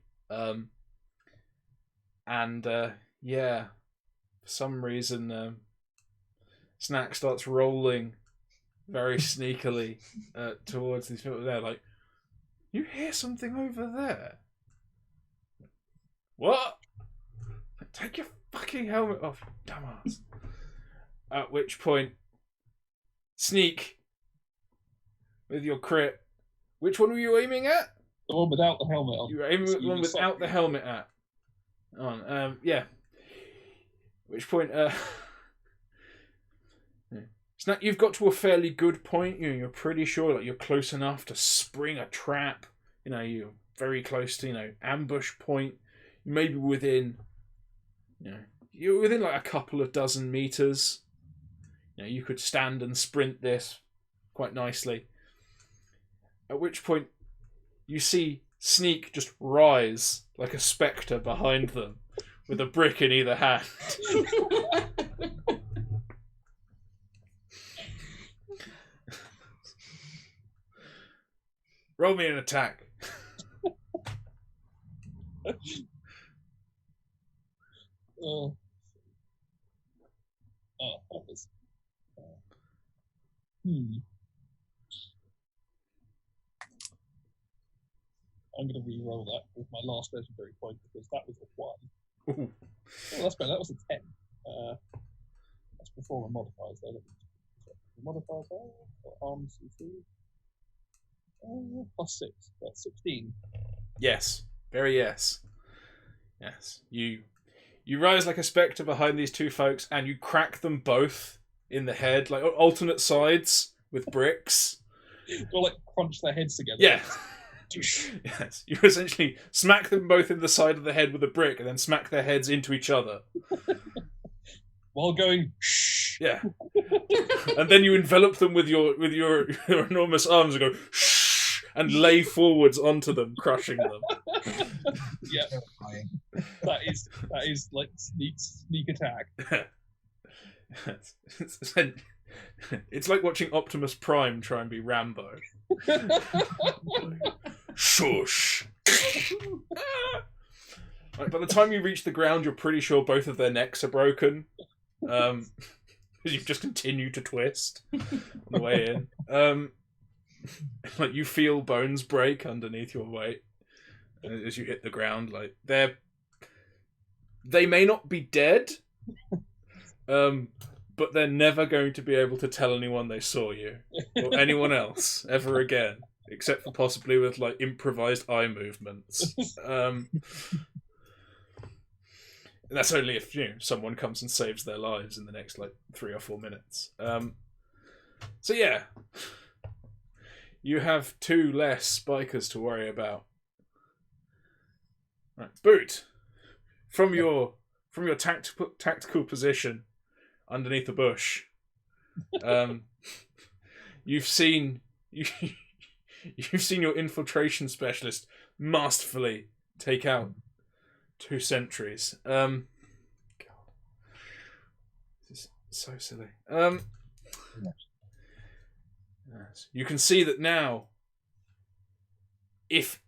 Yeah, for some reason, Snack starts rolling very sneakily towards these people. They're like, "You hear something over there? What? Take your fucking helmet off, dumbass." At which point, Sneak, with your crit, which one were you aiming at? The one without the helmet on. You were aiming at the one without the helmet at. Yeah. Which point, Snack, you've got to a fairly good point. You're pretty sure that you're close enough to spring a trap. You're very close to, ambush point. Maybe within, you're within like a couple of dozen meters. You could stand and sprint this quite nicely. At which point, you see Sneak just rise like a spectre behind them, with a brick in either hand. Roll me an attack. That was. I'm going to re-roll that with my last legendary point because that was a 1. Ooh. Oh, that's better. That was a 10. That's before my modifiers there. The modifiers are arms CC. Plus 6. That's 16. Yes. Very yes. Yes. You rise like a spectre behind these two folks and you crack them both in the head, like alternate sides with bricks. Or like crunch their heads together. Yeah. Yes. You essentially smack them both in the side of the head with a brick and then smack their heads into each other. While going shh. Yeah. And then you envelop them with your enormous arms and go shh and lay forwards onto them, crushing them. Yeah. That is like sneak attack. It's like watching Optimus Prime try and be Rambo. Shush. Like, by the time you reach the ground, you're pretty sure both of their necks are broken. Because you've just continued to twist on the way in. Like you feel bones break underneath your weight as you hit the ground. Like they may not be dead, but they're never going to be able to tell anyone they saw you or anyone else ever again, except for possibly with like improvised eye movements. And that's only if someone comes and saves their lives in the next like 3 or 4 minutes. So yeah, you have 2 less spikers to worry about. Right, Boot, from your tactical position underneath the bush, you've seen your infiltration specialist masterfully take out 2 sentries. God, this is so silly. Yes. You can see that now, if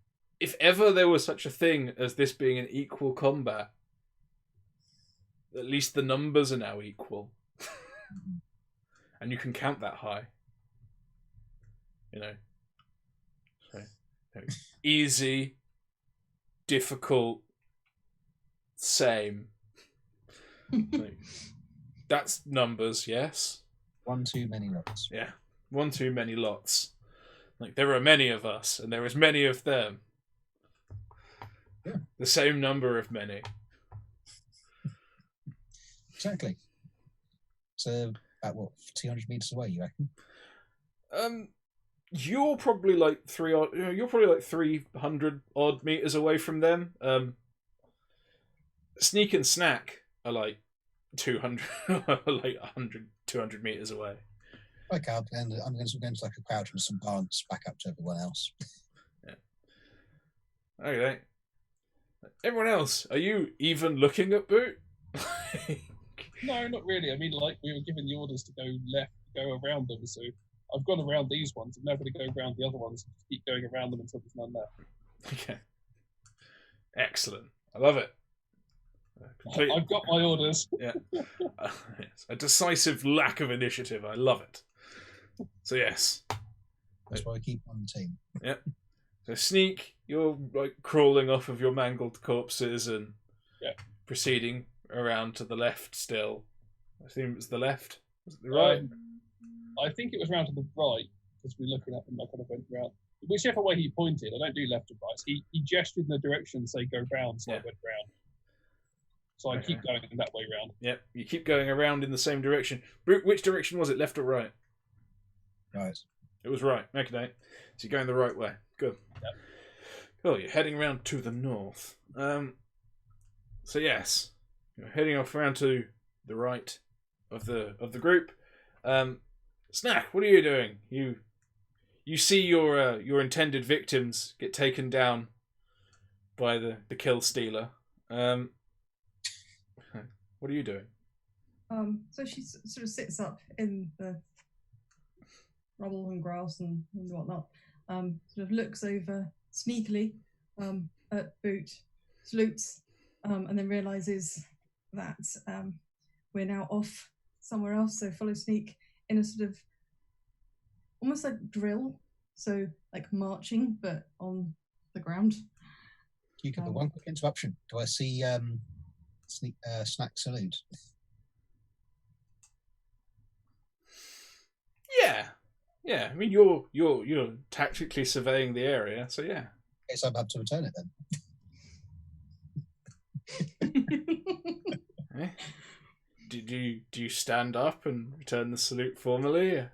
ever there was such a thing as this being an equal combat, at least the numbers are now equal. And you can count that high. So, easy, difficult, same. Like, that's numbers, yes. 1 too many lots. Yeah, 1 too many lots. Like, there are many of us, and there is many of them. Yeah. The same number of many. Exactly. So, about 200 meters away, you reckon? You're probably like 300 odd meters away from them. Sneak and Snack are like 200, like 100, 200 meters away. Okay, I'm going to like a crouch and some balance back up to everyone else. Okay. Everyone else, are you even looking at Boot? No, not really. I mean, like, we were given the orders to go left, go around them, so I've gone around these ones, and nobody go around the other ones, and just keep going around them until there's none left. Okay. Excellent. I love it. I've got my orders. Yeah. Yes. A decisive lack of initiative. I love it. So, yes. That's why I keep on the team. Yep. So, Sneak, you're like crawling off of your mangled corpses and proceeding around to the left still. I think it was the left. Was it the right? I think it was round to the right, because we're looking up and I kind of went round. Whichever way he pointed, I don't do left and right. He gestured in the direction, say go round, so I went round. So I keep going that way round. Yep, you keep going around in the same direction. Which direction was it, left or right? Right. It was right. Okay. So you're going the right way. Good. Yep. Cool, you're heading around to the north. So yes, you're heading off around to the right of the group. Snack, what are you doing? You see your intended victims get taken down by the kill stealer. What are you doing? So she sort of sits up in the rubble and grass and whatnot. Sort of looks over sneakily at Boot, salutes, and then realizes that we're now off somewhere else. So follow Sneak in a sort of almost like drill, so like marching but on the ground. You could have one quick interruption. Do I see Snack salute? Yeah. I mean, you're tactically surveying the area, so yeah. I guess I'm about to return it then. Do you stand up and return the salute formally?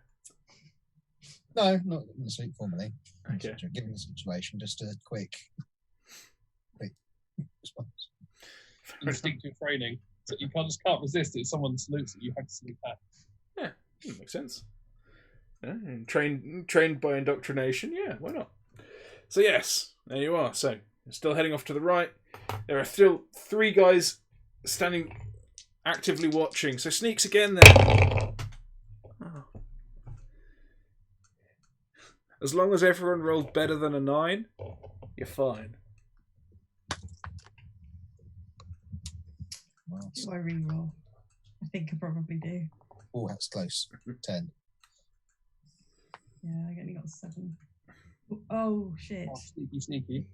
No, not necessarily formally. Okay. Given the situation, just a quick response. Instinctive training. So you can't resist it. If someone salutes it, you have to salute back. Yeah, that makes sense. Yeah, and trained by indoctrination, yeah, why not? So yes, there you are. So you're still heading off to the right. There are still 3 guys standing actively watching. So Sneaks again there. Oh. As long as everyone rolls better than a 9, you're fine. Well, Do I re-roll? I think I probably do. oh, that's close. 10. Yeah, I only got 7. Oh shit. Oh, sneaky.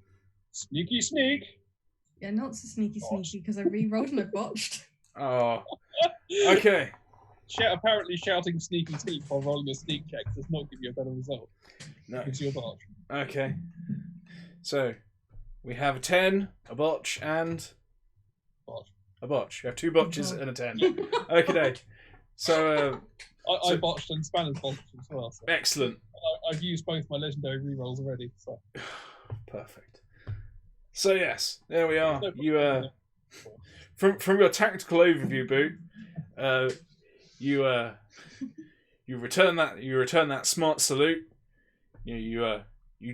Sneaky sneak. Yeah, not so sneaky because I re-rolled and I botched. Oh. Okay. Apparently shouting sneaky sneak while rolling a sneak check does not give you a better result. No. Gives you a botch. Okay. So we have a 10, a botch, and a botch. You have 2 botches and a 10. Okay. So I botched and Spanners botched as well. So. Excellent. I've used both my legendary rerolls already. So. Perfect. So yes, there we are. You from your tactical overview, Boot, you return that smart salute. You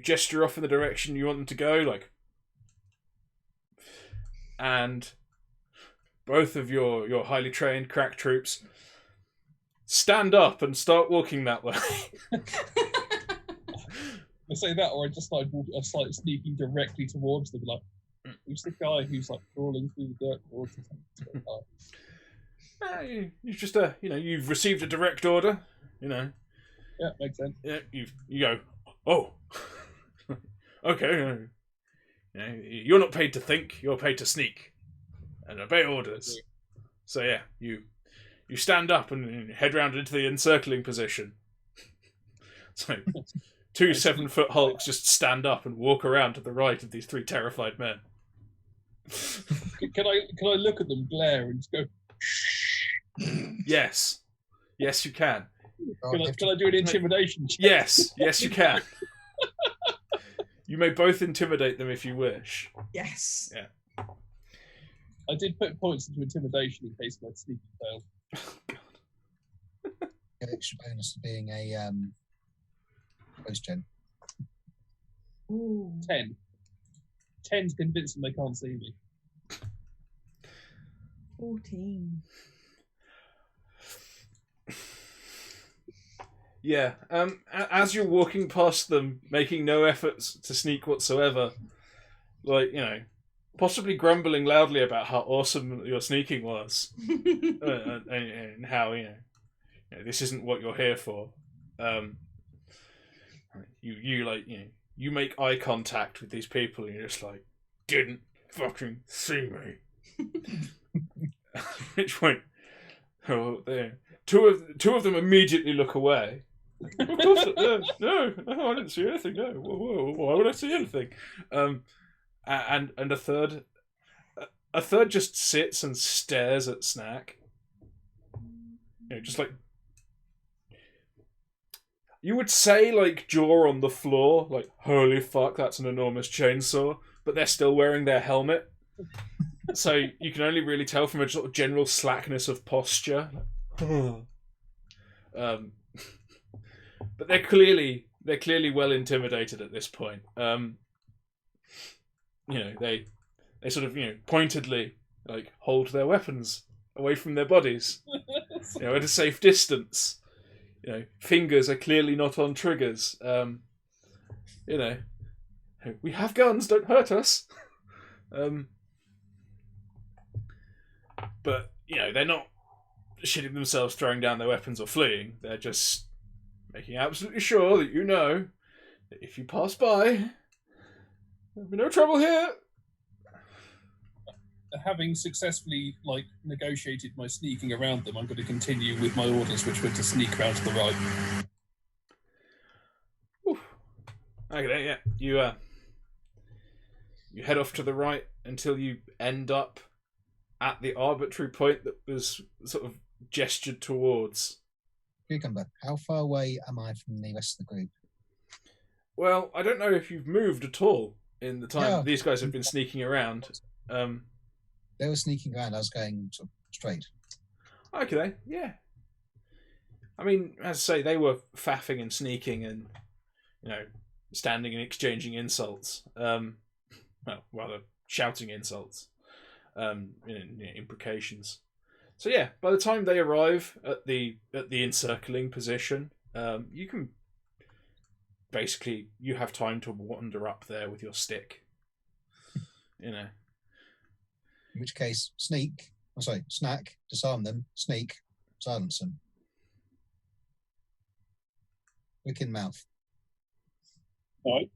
gesture off in the direction you want them to go, like, and both of your highly trained crack troops stand up and start walking that way. I say that, or I just started sneaking directly towards them, like, who's the guy who's like crawling through the dirt towards us? You've just you've received a direct order. Yeah, makes sense. Yeah, you go. Oh, okay. You're not paid to think. You're paid to sneak and obey orders. So yeah, you stand up and head round into the encircling position. So 2 7-foot hulks just stand up and walk around to the right of these 3 terrified men. Can I look at them, glare, and just go? Yes, you can. Can I do an intimidation check? Yes, you can. You may both intimidate them if you wish. Yes. Yeah. I did put points into intimidation in case my sneaky failed. Get extra bonus to being a post gen. Ooh. 10. 10 to convince them they can't see me. 14. Yeah. As you're walking past them, making no efforts to sneak whatsoever, like, you know, possibly grumbling loudly about how awesome your sneaking was, and how, you know, this isn't what you're here for. You like, you know, you make eye contact with these people, and you're just like, didn't fucking see me. At which point, oh, there, two of them immediately look away. Of course, no, I didn't see anything. No, why would I see anything? And a third just sits and stares at Snack. You know, just like, you would say, like, jaw on the floor, like, holy fuck, that's an enormous chainsaw, but they're still wearing their helmet. So you can only really tell from a sort of general slackness of posture. But they're clearly well intimidated at this point. You know, they sort of, you know, pointedly, like, hold their weapons away from their bodies, you know, at a safe distance. You know, fingers are clearly not on triggers. You know, we have guns, don't hurt us. But, you know, they're not shitting themselves, throwing down their weapons or fleeing. They're just making absolutely sure that you know that if you pass by, there'll be no trouble here. Having successfully, like, negotiated my sneaking around them, I'm going to continue with my orders, which were to sneak around to the right. Oof. Okay, yeah. You head off to the right until you end up at the arbitrary point that was sort of gestured towards. Cucumber, how far away am I from the rest of the group? Well, I don't know if you've moved at all in the time these guys have been sneaking around. They were sneaking around. I was going sort of straight. Okay, yeah. I mean, as I say, they were faffing and sneaking and, you know, standing and exchanging insults. Well, rather shouting insults. Imprecations. So yeah, by the time they arrive at the encircling position, you can basically, you have time to wander up there with your stick. You know. In which case, Snack, disarm them, sneak, silence them. Wick in mouth. Right.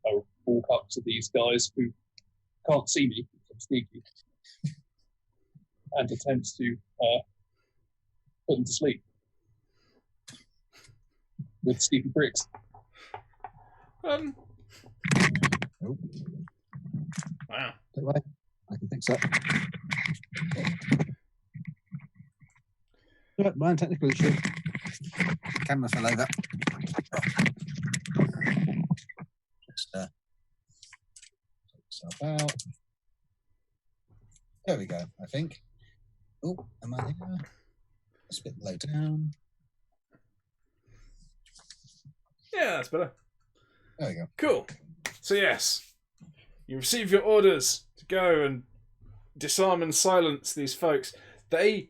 I'll walk up to these guys who can't see me, I'm sneaky, and attempt to put them to sleep with sneaky bricks. Oh. Wow. Don't worry, I can fix that. Right, mine technical issue. Camera fell over. Just take myself out. There we go, I think. Oh, am I here? It's a bit low down. Yeah, that's better. There we go. Cool. So yes, you receive your orders to go and disarm and silence these folks. They've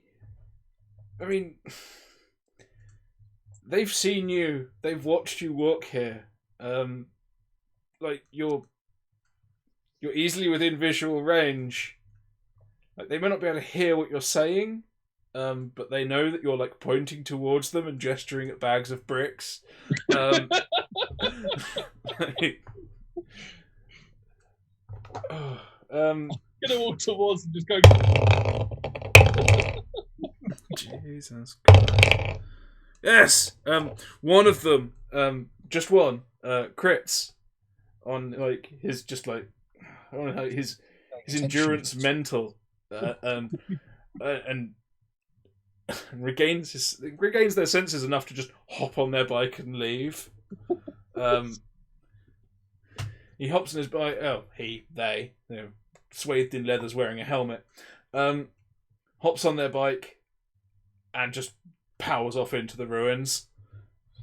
seen you. They've watched you walk here. Like you're easily within visual range. Like they may not be able to hear what you're saying, but they know that you're like pointing towards them and gesturing at bags of bricks. I'm gonna walk towards and just go. Jesus Christ. Yes. One of them, just one, crits on like his just like I don't know his endurance mental, and regains their senses enough to just hop on their bike and leave. He hops on his bike. Oh, they, you know, swathed in leathers, wearing a helmet. Hops on their bike and just powers off into the ruins.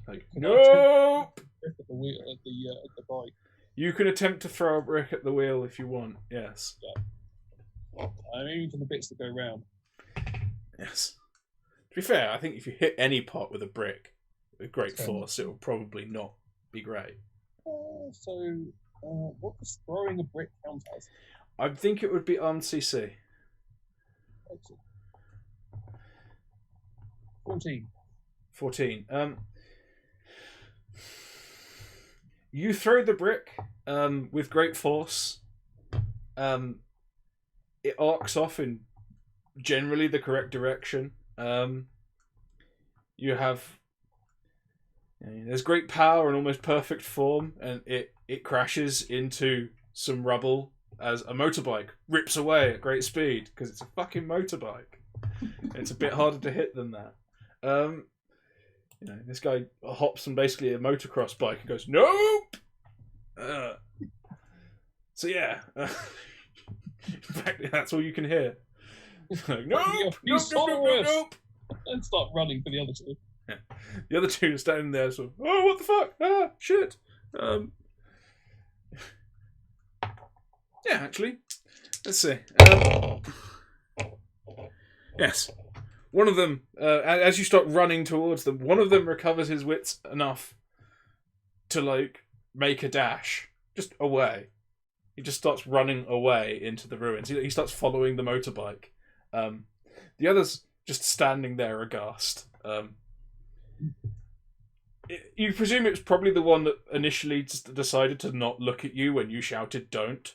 Like, nope. At the bike. You can attempt to throw a brick at the wheel if you want. Yes. I'm aiming for the bits that go round. Yes. To be fair, I think if you hit any pot with a brick with great force, it will probably not be great. What does throwing a brick count as? I think it would be armed CC. 14. You throw the brick with great force. It arcs off in generally the correct direction. You have there's great power and almost perfect form, and it crashes into some rubble as a motorbike rips away at great speed because it's a fucking motorbike. It's a bit harder to hit than that. This guy hops on basically a motocross bike and goes, nope! So yeah. In fact, that's all you can hear. Like, nope! Nope! And start running for the other two. Yeah. The other two are standing there, sort of, oh, what the fuck? Ah, shit! Yeah, actually. Let's see. Yes. One of them, as you start running towards them, one of them recovers his wits enough to, make a dash. Just away. He just starts running away into the ruins. He starts following the motorbike. The other's just standing there aghast. You presume it was probably the one that initially decided to not look at you when you shouted "don't."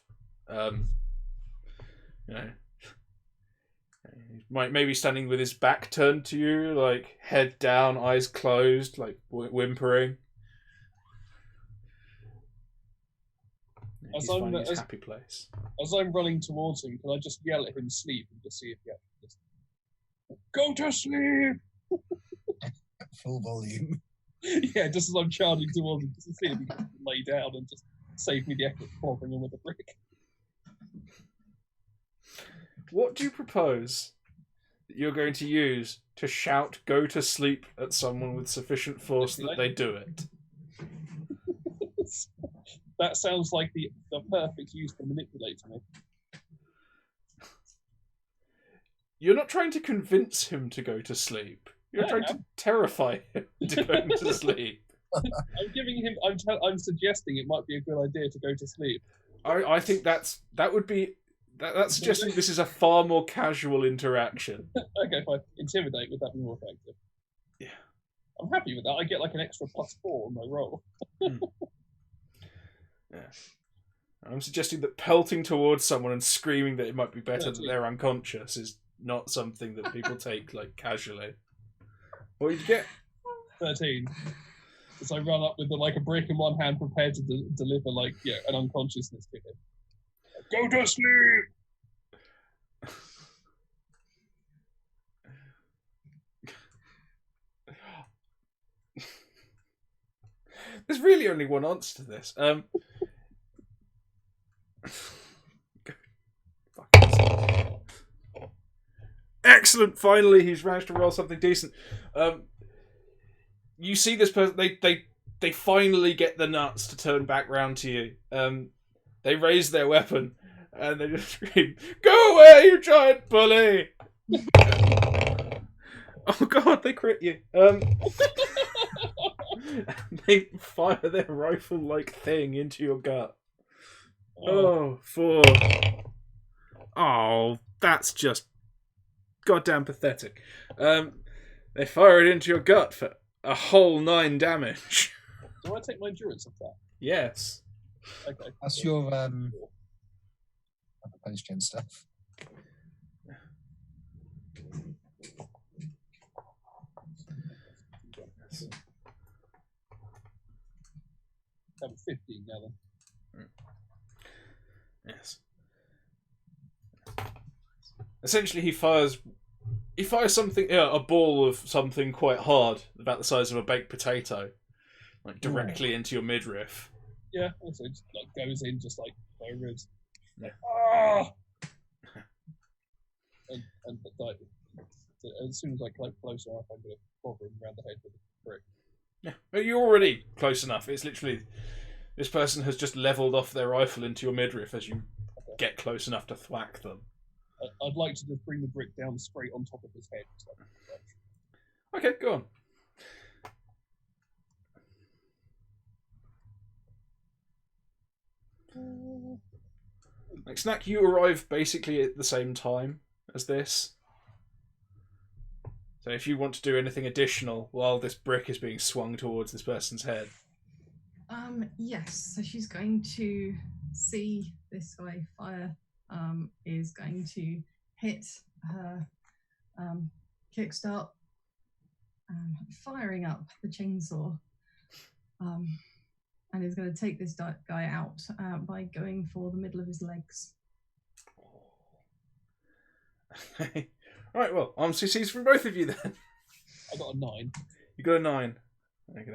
He might maybe standing with his back turned to you, head down, eyes closed, whimpering. He's finding his happy place. As I'm running towards him, can I just yell at him sleep and just see if he actually listens? Go to sleep! Full volume. Yeah, just as I'm charging towards him, just to see if he can lay down and just save me the effort of clobbering him with a brick. What do you propose that you're going to use to shout "go to sleep" at someone with sufficient force that they do it? That sounds like the perfect use for manipulating me. You're not trying to convince him to go to sleep. You're trying to terrify him to go to sleep. I'm suggesting it might be a good idea to go to sleep. I think that's suggesting this is a far more casual interaction. Okay, fine. Intimidate, would that be more effective? Yeah. I'm happy with that. I get an extra +4 on my roll. Yeah. I'm suggesting that pelting towards someone and screaming that it might be better that they're unconscious is not something that people take casually. What did you get? 13. As I run up with a brick in one hand, prepared to deliver an unconsciousness to him. Go to sleep. There's really only one answer to this. Excellent! Finally, he's managed to roll something decent. You see this person. They finally get the nuts to turn back round to you. They raise their weapon and they just scream, "Go away, you giant bully!" Oh god, they crit you. They fire their rifle-like thing into your gut. Oh, 4. Oh, that's just goddamn pathetic. They fire it into your gut for a whole 9 damage. Do I take my endurance off that? Yes. Okay. That's your post-gen stuff. I'm 15 now then. Yes. Essentially, he fires something, a ball of something quite hard, about the size of a baked potato, directly into your midriff. Yeah, also just goes in just by ribs. Yeah. And as soon as I come close enough, I'm going to clobber him around the head with a brick. Yeah, well, you're already close enough. It's literally This person has just levelled off their rifle into your midriff as you get close enough to thwack them. I'd like to just bring the brick down straight on top of his head. Okay, go on. Like Snack, you arrive basically at the same time as this. So if you want to do anything additional while this brick is being swung towards this person's head. Yes, so she's going to see this guy fire, is going to hit her kickstart, firing up the chainsaw, and is going to take this guy out by going for the middle of his legs. Okay. Alright, well, arm CCs from both of you then. I got a 9. You got a 9. Okay.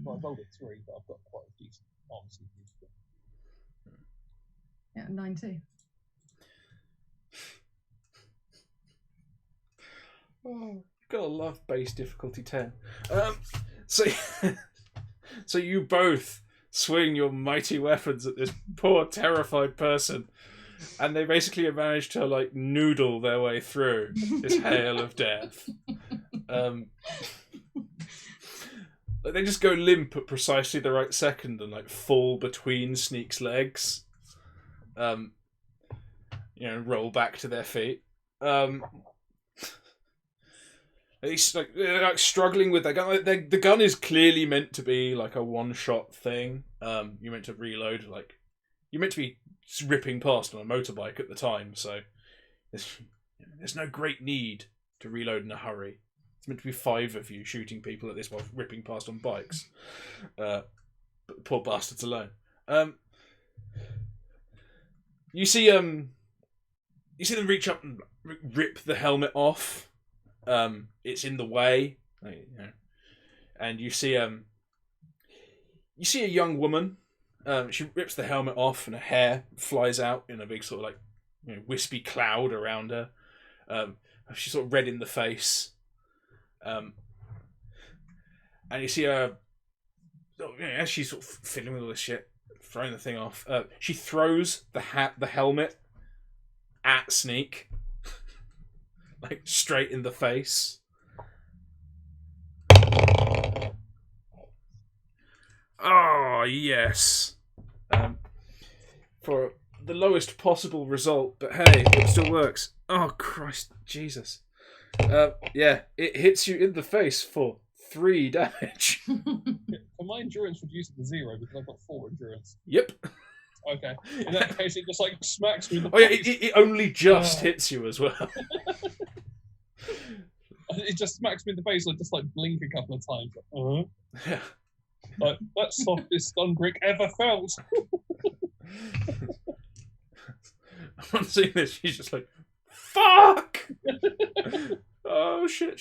Well, I rolled a 3, but I've got quite a decent arm CP. Yeah, 9 too. Oh, you've got a love base difficulty 10. So so you both swing your mighty weapons at this poor terrified person, and they basically manage to like noodle their way through this hail of death. Like they just go limp at precisely the right second and like fall between Sneek's legs. Roll back to their feet. They're like struggling with their gun. Like, the gun is clearly meant to be like a one-shot thing. You're meant to reload, like you're meant to be ripping past on a motorbike at the time, so there's no great need to reload in a hurry. It's meant to be 5 of you shooting people at this while ripping past on bikes. But the poor bastards alone. You see them reach up and rip the helmet off. It's in the way, and you see a young woman. She rips the helmet off, and her hair flies out in a big sort of like wispy cloud around her. She's sort of red in the face. And you see her, as she's sort of fiddling with all this shit, throwing the thing off. She throws the helmet at Sneek, like straight in the face. Oh yes, for the lowest possible result, but hey, it still works. Oh Christ, Jesus. Yeah, it hits you in the face for 3 damage. For my endurance reduced to 0 because I've got 4 endurance. Yep. Okay. In that case, it just like smacks me in the face. face. Yeah, it only just hits you as well. It just smacks me in the face. I just like blink a couple of times. Yeah. Like that softest stun brick ever felt. I'm seeing this. She's just like, fuck. Oh shit!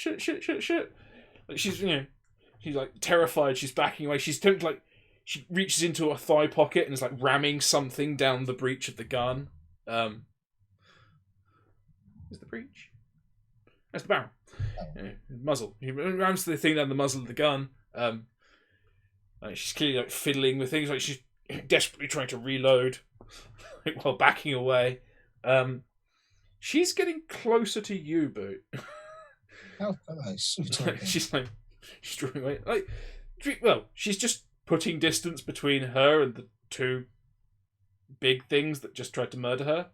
Like she's she's like terrified. She's backing away. She's tempted, like she reaches into a thigh pocket and is like ramming something down the breech of the gun. Is the breech? That's the barrel. Muzzle. He rams the thing down the muzzle of the gun. Like she's clearly like fiddling with things. Like she's desperately trying to reload, like, while backing away. She's getting closer to you, Boot. How nice. She's drawing away. Well, she's just putting distance between her and the 2 big things that just tried to murder her.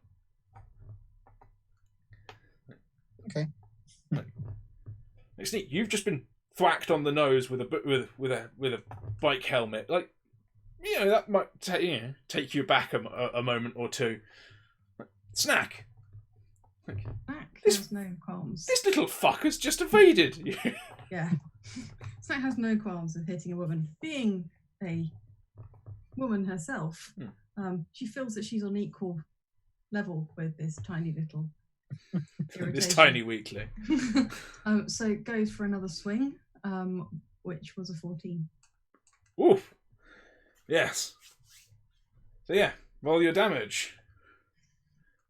Okay. Sneak, you've just been thwacked on the nose with a bike helmet. Like, that might take you back a moment or two. Snack. Snack has no qualms. This little fucker's just evaded you. Yeah. Snack has no qualms with hitting a woman. Being a woman herself, she feels that she's on equal level with this tiny little this tiny weakling. So it goes for another swing, which was a 14. Oof. Yes. So yeah, roll your damage.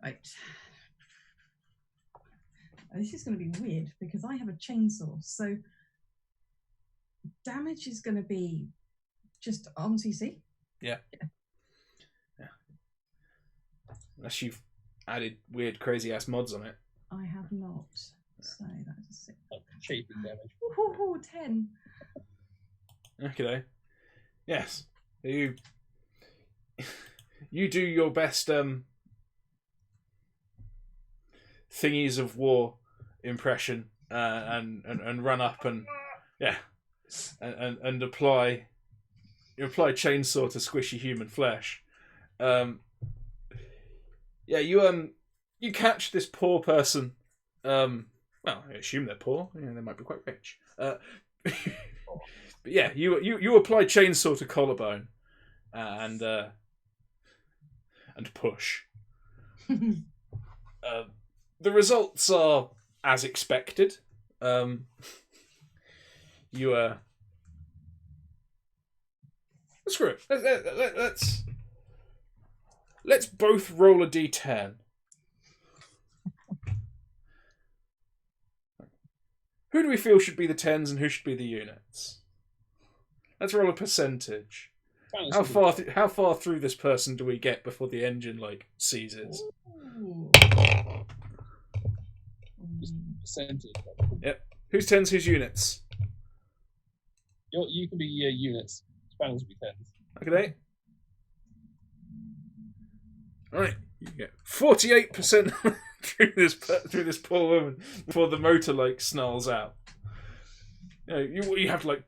Right. This is going to be weird because I have a chainsaw. So damage is going to be just on CC. Yeah. Unless you've added weird, crazy ass mods on it. I have not. So that's a 6. Shaping damage. Ooh, 10. Okay. Yes. You do your best thingies of war impression and run up and and apply chainsaw to squishy human flesh. You catch this poor person. Well, I assume they're poor. Yeah, they might be quite rich. But yeah, you apply chainsaw to collarbone, and push. The results are as expected. Screw it. Let's both roll a d10. Who do we feel should be the 10s and who should be the units? Let's roll a percentage. How far through this person do we get before the engine seizes? Percentage. Yep. Who's 10s? Who's units? You can be units. Spanners will be 10s. Okay. All right. You get 48% through this poor woman before the motor snarls out. You have to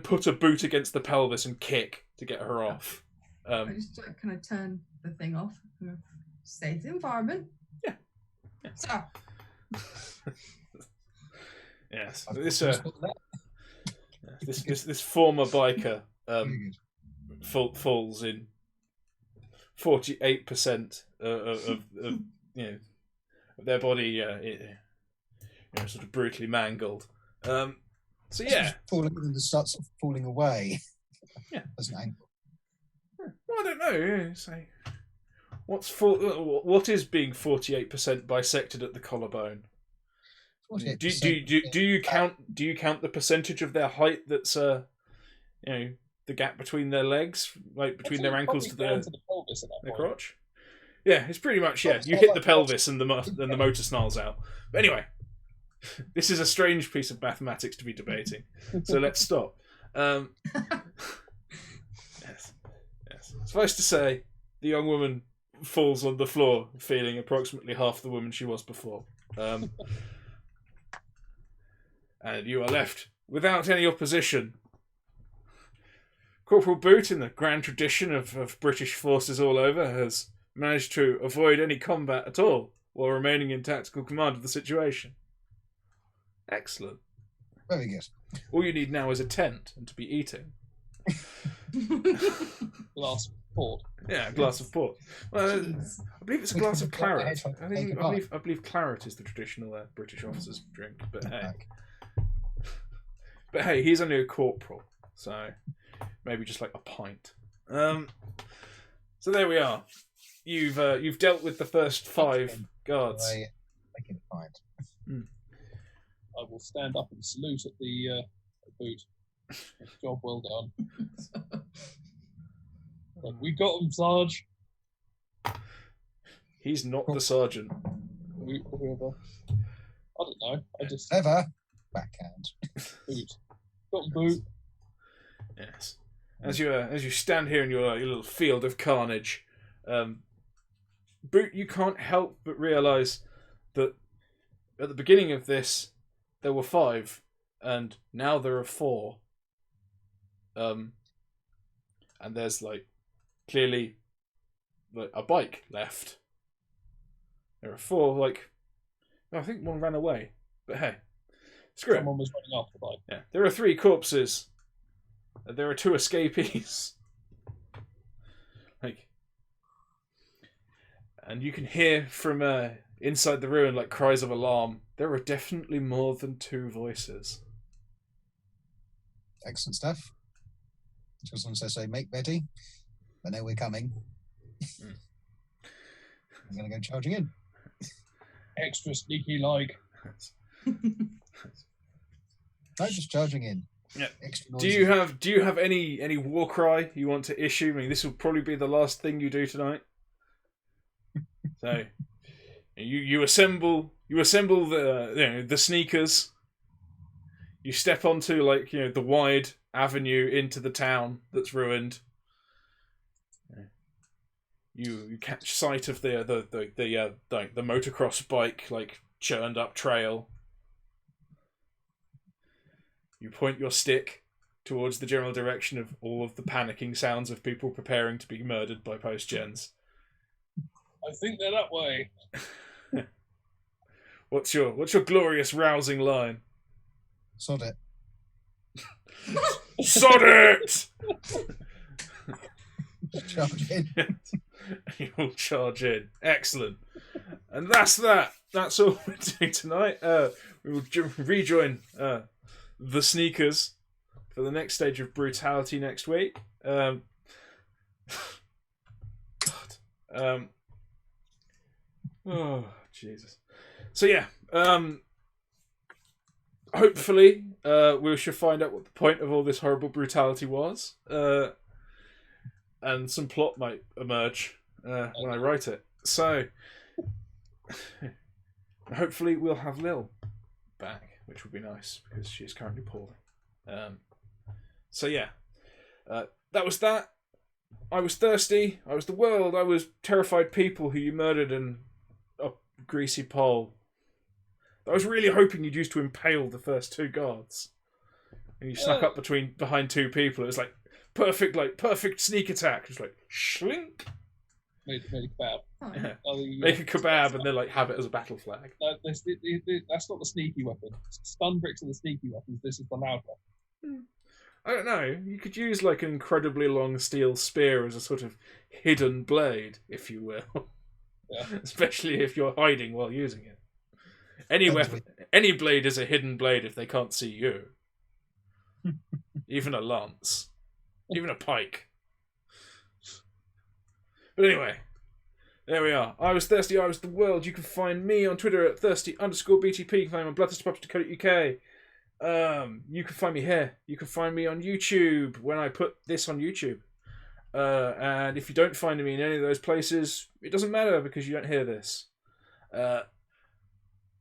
put a boot against the pelvis and kick to get her off. I just kind of turn the thing off. Safe environment. Yeah. Stop. Yes. This former biker falls in 48% of their body, sort of brutally mangled. So yeah, falling and starts falling away. Yeah, as an angle. Well, I don't know. Say, what is being 48% bisected at the collarbone? 48%. Do you count the percentage of their height that's the gap between their legs, between their ankles to their crotch? Yeah, it's pretty much you hit the pelvis and the motor snarls out. But anyway, this is a strange piece of mathematics to be debating, so let's stop. Yes. Suffice to say, the young woman falls on the floor, feeling approximately half the woman she was before. And you are left without any opposition. Corporal Boot, in the grand tradition of British forces all over, has managed to avoid any combat at all while remaining in tactical command of the situation. Excellent. Very good. All you need now is a tent and to be eating. Glass of port. Yeah, a glass of port. Well, I believe it's a glass of claret. I believe claret is the traditional British officers' drink. But hey, he's only a corporal, so maybe just a pint. So there we are. You've dealt with the first 5 guards. Make it a pint. I will stand up and salute at the boot. Job well done. We got him, Sarge. He's not the sergeant. Whoever. I don't know. I just Ever backhand. boot. Got boot. Yes. As you stand here in your little field of carnage, Boot, you can't help but realise that at the beginning of this there were 5, and now there are 4. And there's clearly a bike left. There are 4. I think one ran away, but hey, screw it. Someone was running after the bike. Yeah, there are 3 corpses. There are 2 escapees. And you can hear from inside the ruin cries of alarm. There are definitely more than 2 voices. Excellent stuff. Just want to say, make ready. I know we're coming. I'm going to go charging in. Extra sneaky like. No, just charging in. Yeah. Extra Do noisy. you have any war cry you want to issue? I mean, this will probably be the last thing you do tonight. So, you assemble the sneakers. You step onto the wide avenue into the town that's ruined. You catch sight of the motocross bike churned up trail. You point your stick towards the general direction of all of the panicking sounds of people preparing to be murdered by post-gens. I think they're that way. What's your glorious rousing line? Sod it. Sod it! Charge in. You will charge in. Excellent. And that's that. That's all we're doing tonight. We will rejoin the sneakers for the next stage of Brutality next week. Oh, Jesus. So yeah, hopefully we shall find out what the point of all this horrible brutality was, and some plot might emerge when I write it. So hopefully we'll have Lil back, which would be nice because she's currently poorly. So yeah, that was that. I was thirsty. I was the world. I was terrified people who you murdered in a greasy pole. I was really hoping you'd use to impale the first two guards, and you snuck up behind two people. It was perfect sneak attack. It was shlink. Made a kebab. Yeah. Make a kebab and then have it as a battle flag. No, that's not the sneaky weapon. Stun bricks are the sneaky weapons. This is the loud one. I don't know. You could use an incredibly long steel spear as a sort of hidden blade, if you will. Yeah. Especially if you're hiding while using it. Any weapon, any blade is a hidden blade if they can't see you. Even a lance. Even a pike. But anyway, there we are. I was thirsty, I was the world. You can find me on Twitter at thirsty_BTP. You can find me on bloodthirstypuppets.co.uk. You can find me here. You can find me on YouTube when I put this on YouTube. And if you don't find me in any of those places, it doesn't matter because you don't hear this.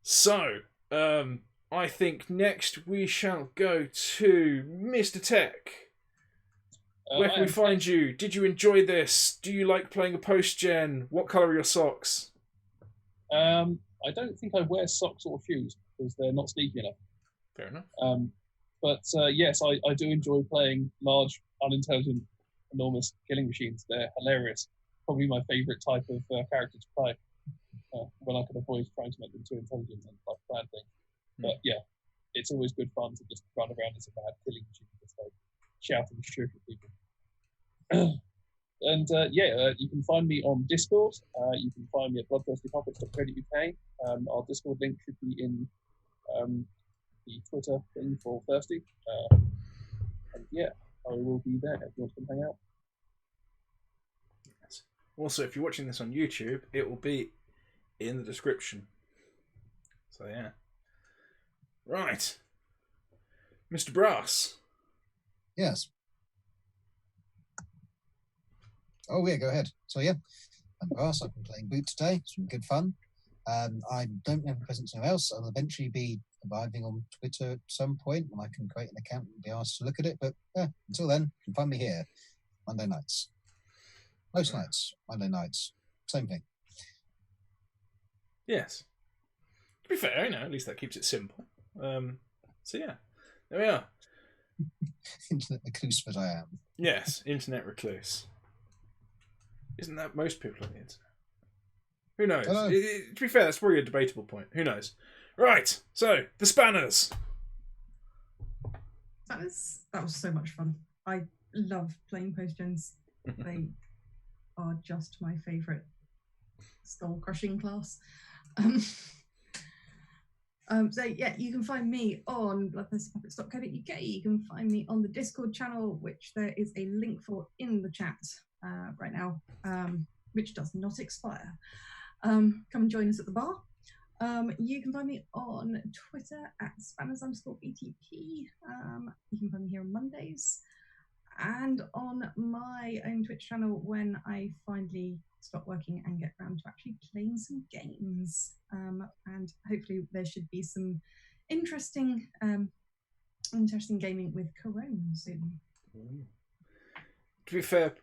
So, I think next we shall go to Mr. Tech. Where can we find you? Did you enjoy this? Do you like playing a post-gen? What colour are your socks? I don't think I wear socks or shoes because they're not sneaky enough. Fair enough. But yes, I do enjoy playing large, unintelligent, enormous killing machines. They're hilarious. Probably my favourite type of character to play. When I can avoid trying to make them too intelligent and bad things. But yeah, it's always good fun to just run around as a bad killing machine, just shouting shit at people. And you can find me on Discord. You can find me at bloodthirstypuppets.co.uk. Our Discord link should be in the Twitter thing for Thirsty. And yeah, I will be there if you want to come hang out. Yes. Also, if you're watching this on YouTube, it will be in the description. So yeah. Right. Mr. Brass. Yes. Oh yeah, go ahead. So yeah, I'm Brass. I've been playing Boot today. It's been good fun. I don't have a presence anywhere else. I'll eventually be arriving on Twitter at some point when I can create an account and be asked to look at it. But yeah, until then, you can find me here Monday nights. Most nights, Monday nights, same thing. Yes. To be fair, at least that keeps it simple. So yeah, there we are. Internet recluse that I am. Yes, internet recluse. Isn't that most people on the internet? Who knows? To be fair, that's probably a debatable point. Who knows? Right, so, the Spanners. That was so much fun. I love playing post-gens. They are just my favourite skull-crushing class. So yeah, you can find me on bloodthirstypuppets.co.uk. You can find me on the Discord channel, which there is a link for in the chat right now, which does not expire. Come and join us at the bar. You can find me on Twitter at spanners_BTP. You can find me here on Mondays and on my own Twitch channel when I finally stop working and get around to actually playing some games. And hopefully there should be some interesting gaming with Corona soon. To be fair,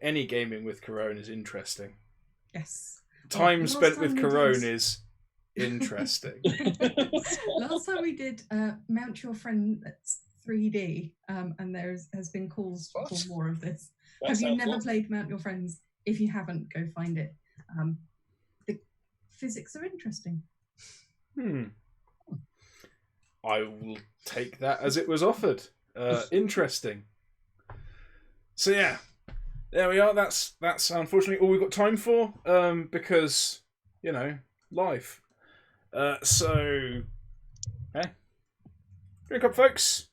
any gaming with Corona is interesting. Yes. Time spent with Corona did... is interesting. Last time we did Mount Your Friend 3D, and there has been calls for more of this. Have you never played Mount Your Friends? If you haven't, go find it. The physics are interesting. I will take that as it was offered. Interesting. So yeah, there we are. That's unfortunately all we've got time for. Because life. So hey, drink up, folks.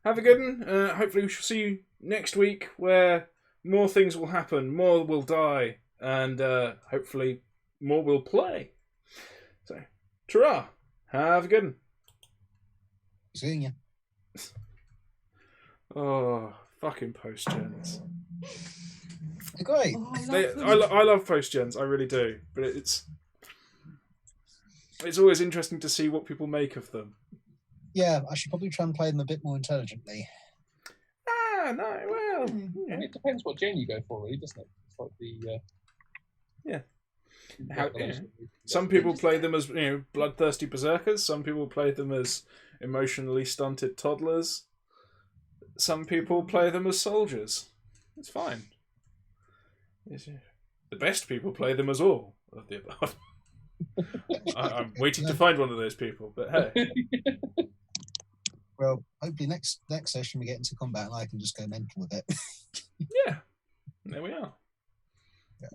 Have a good one. Hopefully we shall see you next week, where more things will happen, more will die, and hopefully more will play. So, ta-ra! Have a good one. Seeing you. Oh, fucking post-gens. They're great. I love post-gens, I really do. But it's always interesting to see what people make of them. Yeah, I should probably try and play them a bit more intelligently. No, well... Yeah. It depends what gen you go for, really, doesn't it? It's like the... Some people play them as bloodthirsty berserkers. Some people play them as emotionally stunted toddlers. Some people play them as soldiers. It's fine. The best people play them as all of the above. I'm waiting to find one of those people, but hey. Well, hopefully next session we get into combat and I can just go mental with it. Yeah, there we are.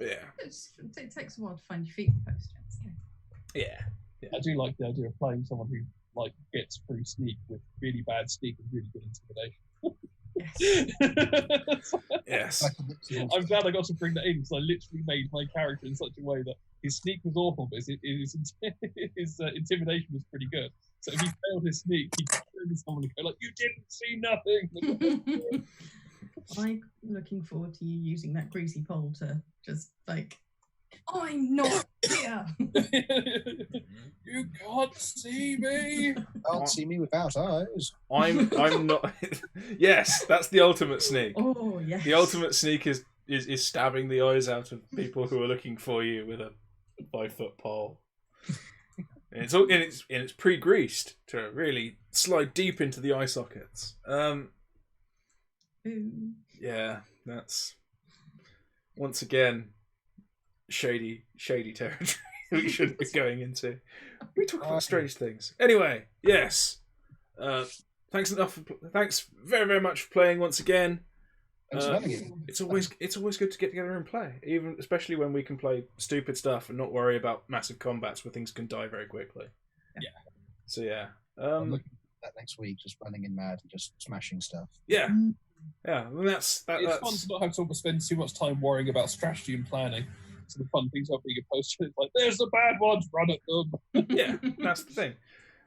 Yeah. It takes a while to find your feet with post-gens. Yeah. I do like the idea of playing someone who gets through sneak with really bad sneak and really good intimidation. Yes. I'm glad I got to bring that in because I literally made my character in such a way that his sneak was awful, but his intimidation was pretty good. So if he failed his sneak, he could turn to someone and go like, "You didn't see nothing." I'm looking forward to you using that greasy pole to just I'm not here. You can't see me. Can't see me without eyes. I'm not. Yes, that's the ultimate sneak. Oh yes. The ultimate sneak is stabbing the eyes out of people who are looking for you with a 5-foot pole. And it's pre-greased to really slide deep into the eye sockets. Yeah, that's once again shady territory we shouldn't be going into. We talk about strange things. Anyway, yes. Thanks very, very much for playing once again. It's always good to get together and play, especially when we can play stupid stuff and not worry about massive combats where things can die very quickly. Yeah. So yeah. I'm looking at that next week, just running in mad and just smashing stuff. Yeah. Yeah, and that's fun to not have to spend too much time worrying about strategy and planning. So the fun things are being posted. It's like, there's the bad ones, run at them. Yeah, that's the thing.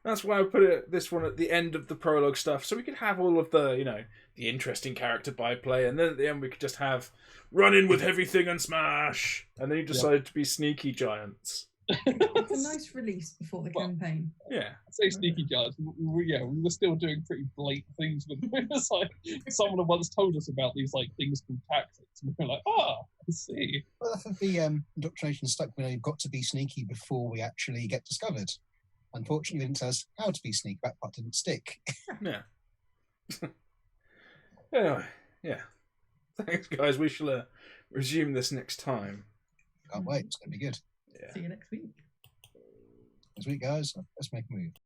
That's why I put this one at the end of the prologue stuff, so we could have all of the, the interesting character byplay, and then at the end we could just have run in with everything and smash, and then you decided to be sneaky giants. It's a nice release before the campaign. Yeah. I say sneaky giants. We were still doing pretty blatant things with it. It's like someone once told us about these things called tactics, and we were like, I see. Well, I think the indoctrination stuck with you've got to be sneaky before we actually get discovered. Unfortunately, they didn't tell us how to be sneaky. That part didn't stick. Yeah. Anyway, yeah. Thanks, guys. We shall resume this next time. Can't wait. It's going to be good. Yeah. See you next week. Next week, guys. Let's make a move.